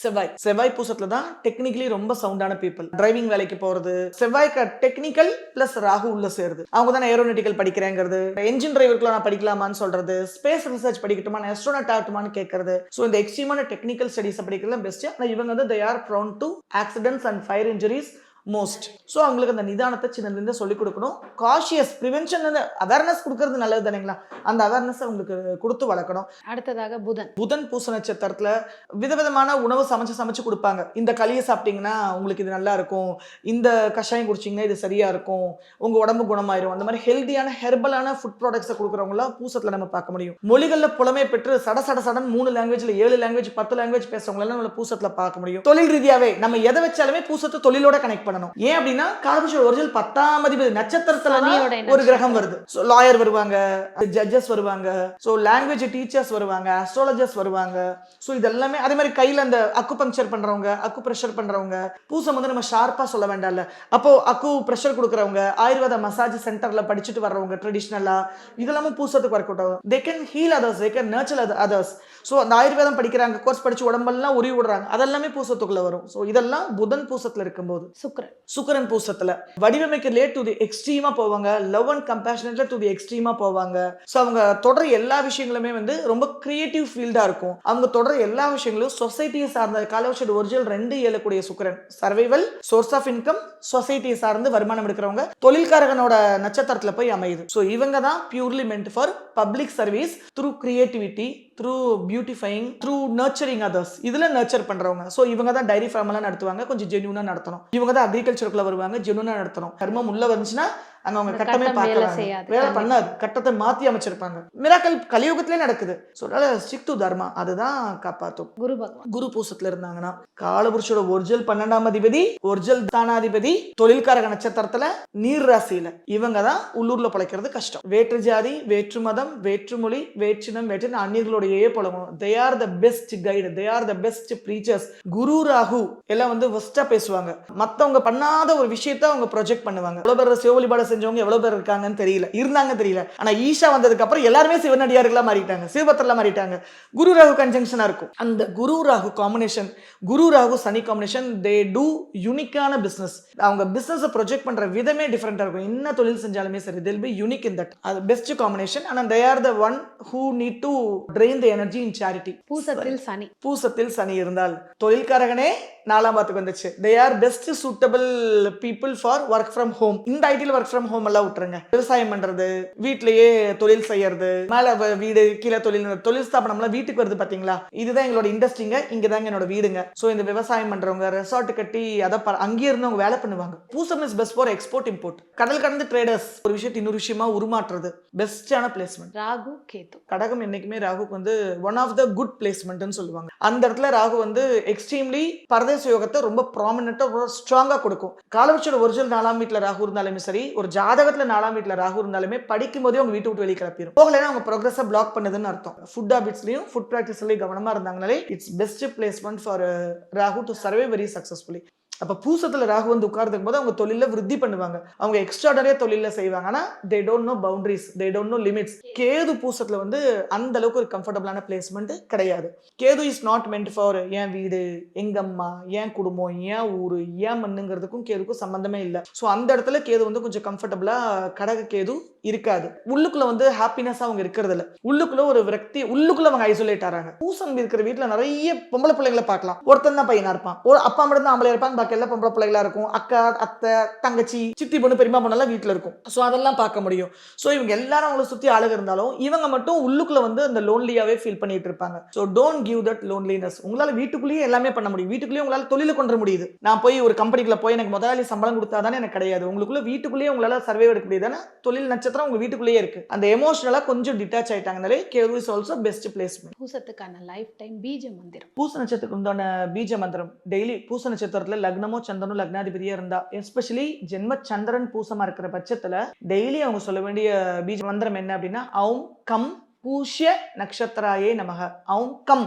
செவ்வாய் பூசத்துல தான் டெக்னிக்கலி ரொம்ப சவுண்டான பீப்புள். டிரைவிங் வேலைக்கு போறது, செவ்வாய்க்கு டெக்னிக்கல் பிளஸ் ராகு உள்ள சேருது. அவங்க தான் ஏரோநாட்டிக்கல் படிக்கிறேங்கிறது, என்ஜின் டிரைவருக்குள்ள நான் படிக்கலாமான்னு சொல்றது, ஸ்பேஸ் ரிசர்ச் படிக்கட்டுமா, நான் ஆஸ்ட்ரோநாட் ஆகட்டுமான்னு கேட்கறது. ஸோ இந்த எக்ஸ்ட்ரீமான டெக்னிக்கல் ஸ்டடிஸ் படிக்கிறது பெஸ்ட். ஆனால் இவங்க வந்து they are prone to accidents and fire injuries most. So அவங்களுக்கு அந்த நிதானத்தை சின்னதுலேருந்து சொல்லிக் கொடுக்கணும். காஷியஸ் ப்ரிவென்ஷன், அவேர்னஸ் கொடுக்கறது நல்லது தானேங்களா? அந்த அவேர்னஸ் அவங்களுக்கு கொடுத்து வளர்க்கணும். அடுத்ததாக புதன் பூச நட்சத்திரத்தில் விதவிதமான உணவு சமைச்சு கொடுப்பாங்க. இந்த களியை சாப்பிட்டீங்கன்னா உங்களுக்கு இது நல்லா இருக்கும், இந்த கஷாயம் குடிச்சிங்கன்னா இது சரியா இருக்கும், உங்க உடம்பு குணமாயிரும். அந்த மாதிரி ஹெல்தியான ஹெர்பலான ஃபுட் ப்ராடக்ட்ஸை கொடுக்குறவங்களாம் பூசத்தில் நம்ம பார்க்க முடியும். மொழிகளில் புலமை பெற்று சடன் 3 லாங்குவேஜ்ல 7 லாங்குவேஜ் 10 லாங்குவேஜ் பேசுறவங்களெல்லாம் நம்ம பூசத்தில் பார்க்க முடியும். தொழில் ரீதியாவே நம்ம எதை வச்சாலுமே பூசத்தை தொழிலோட கனெக்ட் பண்ணணும். ஏன் அப்படின்னா காலபுருஷ ஒரிஜினல் 10ஆம் அதிபதி நட்சத்திரத்துல ஒரு கிரகம் வருது. சோ லாயர் வருவாங்க, ஜட்ஜஸ் வருவாங்க, சோ லாங்குவேஜ் டீச்சர்ஸ் வருவாங்க, அஸ்ட்ராலஜர்ஸ் வருவாங்க. சோ இதெல்லாமே அதே மாதிரி கையில அந்த அக்கு பங்க்சர் பண்றவங்க, அக்கு பிரஷர் பண்றவங்க, பூசம் வந்து நம்ம ஷார்ப்பா சொல்ல வேண்டாம்ல. அப்போ அக்கு பிரஷர் கொடுக்கறவங்க, ஆயுர்வேத மசாஜ் சென்டர்ல படிச்சுட்டு வர்றவங்க ட்ரெடிஷனலா, இதெல்லாமே பூசத்துக்கு ஒர்க் அவுட் ஆகும். they can heal others, they can nurture others. So அந்த ஆயுர்வேதம் படிக்கிறாங்க, கோர்ஸ் படிச்சு உடம்பெல்லாம் உருவி விடுறாங்க, அதெல்லாமே பூசத்துக்குள்ள வரும். ஸோ இதெல்லாம் புதன் பூசத்துல இருக்கும்போது. சுக்கிரன் பூசத்துல வடிவமைக்க லேட் டு தி எக்ஸ்ட்ரீமா போவாங்க, லவ் அண்ட் கம்பேஷனேட்ல டு தி எக்ஸ்ட்ரீமா போவாங்க. ஸோ அவங்க தொடர எல்லா விஷயங்களுமே வந்து ரொம்ப கிரியேட்டிவ் ஃபீல்டா இருக்கும். அவங்க தொடர எல்லா விஷயங்களும் சொசைட்டியை சார்ந்த. காலவர்ஷோட ஒரிஜினல் 2 ஏழக்கூடிய சுக்கிரன் சர்வைவல், சோர்ஸ் ஆஃப் இன்கம், சொசைட்டியை சார்ந்து வருமானம் எடுக்கிறவங்க தொழில்காரகனோட நட்சத்திரத்துல போய் அமையுது. ஸோ இவங்க தான் purely meant for public service through creativity, through beautifying, through nurturing others. இதுல நர்ச்சர் பண்றவங்க. ஸோ இவங்க தான் டைரி ஃபார்ம் எல்லாம் நடத்துவாங்க, கொஞ்சம் ஜென்யூனா நடத்தணும். இவங்க தான் அக்ரிகல்ச்சருக்குள்ள வருவாங்க, ஜென்யூனா நடத்தணும். கர்மம் உள்ள வந்துச்சுன்னா அங்க அவங்க கட்டமே பார்க்கறாங்க, வேலை பண்ணாது, கட்டத்தை மாத்தி அமைச்சிருப்பாங்க. மிராக்கல் கலியுகத்திலே நடக்குது. ஸோ அதனால ஸ்டிக் டு தர்மா, அதுதான் காப்பாற்றும். குரு பூசத்துல இருந்தாங்கன்னா காலபுருஷோட ஒரிஜினல் 12ஆம் அதிபதி, ஒரிஜினல் தானாதிபதி தொழில்காரக நட்சத்திரத்துல நீர் ராசியில. இவங்க தான் உள்ளூர்ல பழைக்கிறது கஷ்டம். வேற்று ஜாதி, வேற்று மதம், வேற்று மொழி, வேற்றினம், வேற்று அந்நியர்களோடையே பழகணும். they are the best guide, they are the best preachers. குரு ராகு எல்லாம் வந்து ஃபர்ஸ்டா பேசுவாங்க. மத்தவங்க பண்ணாத ஒரு விஷயத்த அவங்க ப்ரொஜெக்ட் பண்ணுவாங்க. சிவ வழிபாடு செஞ்சவங்க எவ்வளவு பேர் இருக்காங்கன்னு தெரியல, தெரியல. ஆனா ஈஷா வந்ததுக்கு அப்புறம் எல்லாருமே சிவனடியார்களா மாறிட்டாங்க, சிவபக்தர்களா மாறிட்டாங்க. குரு ராகு கன்ஜங்ஷனா இருக்கும். அந்த Guru Rahu combination, Guru Rahu Sani combination, they do யூனிக்கான பிசினஸ். அவங்க பிசினஸ் ப்ரொஜெக்ட் பண்ற விதமே டிஃபரெண்டா இருக்கும். என்ன தொழில் செஞ்சாலுமே சரி, they'll be unique in that. அது பெஸ்ட் காம்பினேஷன். ஆனா they are the one who need to drain the energy in charity. பூசத்தில் சனி இருந்தால் தொழில்காரகனே 4ஆம் பாத்துக்கு வந்துச்சு. they are best suitable people for work from home. இந்த ஐடியில் ஒர்க் ஃப்ரம் ஹோம் எல்லாம் விட்டுருங்க. விவசாயம் பண்றது, வீட்லயே தொழில் செய்யறது, மேல வீடு கீழே தொழில் ஸ்தாபனம்லாம் வீட்டுக்கு வருது பாத்தீங்களா, இதுதான் எங்களோட இண்டஸ்ட்ரிங்க, இங்கதாங்க என்னோட வீடுங்க. சோ இந்த விவசாயம் பண்றவங்க ரிசார்ட் கட்டி அதை அங்கேயே இருந்து அவங்க வேலை பண்ணுவாங்க. Pusam is best for export import. கடல் கடந்து ட்ரேடர்ஸ் ஒரு விஷயத்தை இன்னொரு விஷயமா உருமாற்றுறது பெஸ்டான பிளேஸ்மெண்ட். ராகு கேது கடகம் என்னைக்குமே ராகுக்கு வந்து ஒன் ஆஃப் த குட் பிளேஸ்மெண்ட்னு சொல்லுவாங்க. அந்த இடத்துல ராகு வந்து எக்ஸ்ட்ரீம்லி பரதேச யோகத்தை ரொம்ப ப்ராமினென்ட்டா ஸ்ட்ராங்கா கொடுக்கும். காலவர்ஷோட ஒரிஜினல் 4ஆம் வீட்டுல ராகு இருந்தாலுமே சரி, ஒரு ஜாதகத்துல 4ஆம் வீட்டுல ராகு இருந்தாலுமே படிக்கும் போதே அவங்க வீட்டு விட்டு வெளியே கிளப்பிடும். போகலைன்னா அவங்க ப்ரோக்ரஸை பிளாக் பண்ணுதுன்னு அர்த்தம். ஃபுட் ஹாபிட்ஸ்லயும் ஃபுட் ப்ராக்டிஸ்லயும் கவனமா இருந்தாங்கனாலே it's best placement for Rahu to serve very successfully. அப்ப பூசத்துல ராகு வந்து உட்கார்ந்துக்கும் போது அவங்க தொழில விருத்தி பண்ணுவாங்க, அவங்க எக்ஸ்ட்ராடனரியா தொழில செய்வாங்க. ஆனா they don't know boundaries, they don't know limits. Ketu பூசத்துல வந்து அந்த அளவுக்கு ஒரு கம்ஃபர்டபுளான பிளேஸ்மெண்ட் கிடையாது. Ketu is not meant for என் வீடு, எங்க அம்மா, என் குடும்பம், என் ஊரு, என் மண்ணுங்கிறதுக்கும் கேதுக்கும் சம்பந்தமே இல்லை. ஸோ அந்த இடத்துல கேது வந்து கொஞ்சம் கம்ஃபர்டபுளா கடக கேது இருக்காது. உள்ளுக்குள்ள வந்து ஹாப்பினஸ் அவங்க இருக்கிறது இல்லை, உள்ளுக்குள்ள ஒரு விரக்தி, உள்ளுக்குள்ள அவங்க ஐசோலேட் ஆறாங்க. பூசம் இருக்கிற வீட்டுல நிறைய பொம்பளை பிள்ளைங்களை பார்க்கலாம். ஒருத்தன் தான் பையனா இருப்பான், ஒரு அப்பா மட்டும் தான் ஆம்பளை இருப்பாங்க, எல்லாம் பொம்பளை பிள்ளைகளா இருக்கும். அக்கா, அத்தை, தங்கச்சி, சித்தி பொண்ணு, பெரியமா பொண்ணெல்லாம் வீட்டுல இருக்கும். சோ அதெல்லாம் பார்க்க முடியும். சோ இவங்க எல்லாரும் அவங்களை சுத்தி ஆளுக இருந்தாலும் இவங்க மட்டும் உள்ளுக்குள்ள வந்து அந்த லோன்லியாவே ஃபீல் பண்ணிட்டு இருப்பாங்க. So don't give that loneliness. உங்களால வீட்டுக்குள்ளேயே எல்லாமே பண்ண முடியும், வீட்டுக்குள்ளேயே உங்களால தொழில கொண்டு முடியுது. நான் போய் ஒரு கம்பெனிக்குள்ள போய் எனக்கு முதலாளி சம்பளம் கொடுத்தாதானே எனக்கு கிடையாது. உங்களுக்குள்ள வீட்டுக்குள்ளேயே உங்களால சர்வே எடுக்க முடியுதுன்னா தொழில் நட்சத்திரம் உங்க வீட்டுக்குள்ளேயே இருக்கு. அந்த எமோஷனலா கொஞ்சம் டிட்டாச் ஆயிட்டாங்கனாலே Ketu is also best placement. பூசத்துக்கான லைஃப் டைம் பீஜ மந்திரம். பூச நட்சத்திரத்துக்கு உண்டான பீஜ மந்திரம் டெய்லி பூச நட்சத்திரத்துல லக்னமோ சந்திரனும் லக்னாதிபதியா இருந்தா, எஸ்பெஷலி ஜென்ம சந்திரன் பூசமா இருக்கிற பட்சத்துல டெய்லி அவங்க சொல்ல வேண்டிய பீஜ மந்திரம் என்ன அப்படின்னா, ஔம் கம் பூஷ்ய நக்ஷத்ராயே நமக. ஔம் கம்,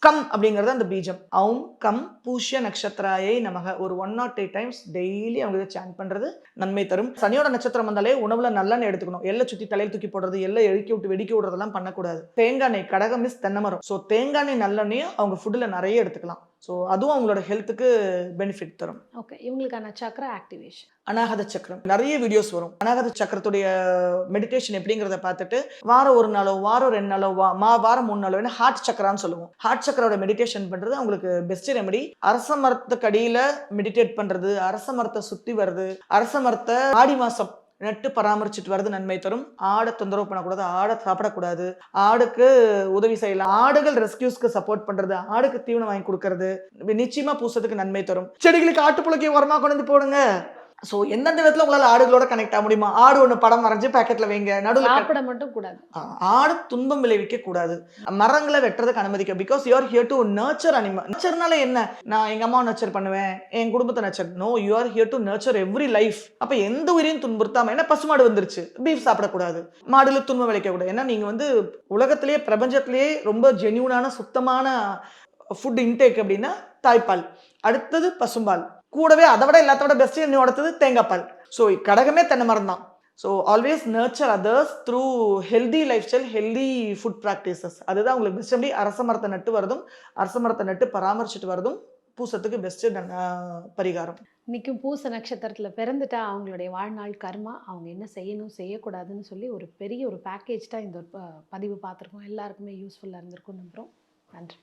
கம் அப்படிங்கிறது அந்த பீஜம். ஔம் கம் பூஷ்ய நக்ஷத்ராயை நமக ஒரு 108 டைம்ஸ் டெய்லி அவங்க இதை சாண்ட் பண்றது நன்மை தரும். சனியோட நட்சத்திரம் வந்தாலே உணவுல நல்லெண்ணெய் எடுத்துக்கணும். எல்லை சுத்தி தலையில் தூக்கி போடுறது, எல்லை எழுக்கி விட்டு வெடிக்க விடுறதெல்லாம் பண்ணக்கூடாது. தேங்காய் எண்ணெய், கடகம் இஸ் தென்னை மரம். ஸோ தேங்காய் எண்ணெய் நல்லெண்ணையும் அவங்க ஃபுட்ல நிறைய எடுத்துக்கலாம். ஸோ அதுவும் அவங்களோட ஹெல்த்துக்கு பெனிஃபிட் தரும். ஓகே, இவங்களுக்கான சக்கர ஆக்டிவேஷன் அநாகத சக்கரம் நிறைய வீடியோஸ் வரும். அநாகத சக்கரத்துடைய மெடிடேஷன் எப்படிங்கிறத பார்த்துட்டு வாரம் 1 நாளோ வாரம் 2 நாளோ வாரம் 3 நாளோ ஹார்ட் சக்கரான்னு சொல்லுவோம். ஹார்ட் சக்கரோட மெடிடேஷன் பண்றது அவங்களுக்கு பெஸ்ட் ரெமெடி. அரச மரத்துக்கு அடியில மெடிடேட் பண்றது, அரச மரத்தை சுத்தி வருது, அரச மரத்தை ஆடி மாசம் நட்டு பராமரிச்சுட்டு வருது நன்மை தரும். ஆடை தொந்தரவு பண்ணக்கூடாது, ஆடை சாப்பிடக்கூடாது, ஆடுக்கு உதவி செய்யலாம், ஆடுகள் ரெஸ்கியூஸ்க்கு சப்போர்ட் பண்றது, ஆடுக்கு தீவனம் வாங்கி கொடுக்கறது நிச்சயமா பூசத்துக்கு நன்மை தரும். செடிகளுக்கு ஆட்டுப்புழுக்கை உரமா கொண்டு வந்து போடுங்க. ஸோ எந்தெந்த விதத்தில் உங்களால் ஆடுகளோட கனெக்ட் ஆக முடியுமா, ஆடு ஒன்று படம் வரைஞ்சி பேக்கெட்ல வைங்க, நடுவில் சாப்பிட மட்டும் கூடாது. ஆடு துன்பம் விளைவிக்க கூடாது, மரங்களை வெட்டுறதுக்கு அனுமதிக்க. Because you are here to nurture animal. நர்ச்சர்னால என்ன, நான் எங்க அம்மா நர்ச்சர் பண்ணுவேன், என் குடும்பத்தை nurture. No, you are here to nurture every life. அப்ப எந்த உயிரையும் துன்புறுத்தாம, என்ன பசுமாடு வந்துருச்சு, பீஃப் சாப்பிடக்கூடாது, மாடுல துன்பம் விளைக்க கூடாது. ஏன்னா நீங்க வந்து உலகத்திலேயே பிரபஞ்சத்திலேயே ரொம்ப ஜென்யூனான சுத்தமான ஃபுட் இன்டேக் அப்படின்னா தாய்ப்பால், அடுத்தது பசும்பால், கூடவே அதை விட எல்லாத்தோட பெஸ்ட் என்னோடது தேங்காய் பால். ஸோ கடகமே தென்னை மரம் தான். So always nurture others through healthy life style, healthy food practices. அதுதான் உங்களுக்கு பெஸ்ட். எப்படி அரச மரத்தை நட்டு வரதும், அரச மரத்தை நட்டு பராமரிச்சுட்டு வரதும் பூசத்துக்கு பெஸ்ட் பரிகாரம். இன்னைக்கும் பூச நட்சத்திரத்தில் பிறந்துட்டா அவங்களுடைய வாழ்நாள் கர்மா, அவங்க என்ன செய்யணும் செய்யக்கூடாதுன்னு சொல்லி ஒரு பெரிய ஒரு பேக்கேஜ் தான் இந்த பதிவு பார்த்துருக்கோம். எல்லாருக்குமே யூஸ்ஃபுல்லாக இருந்திருக்கும் நம்புகிறோம். நன்றி.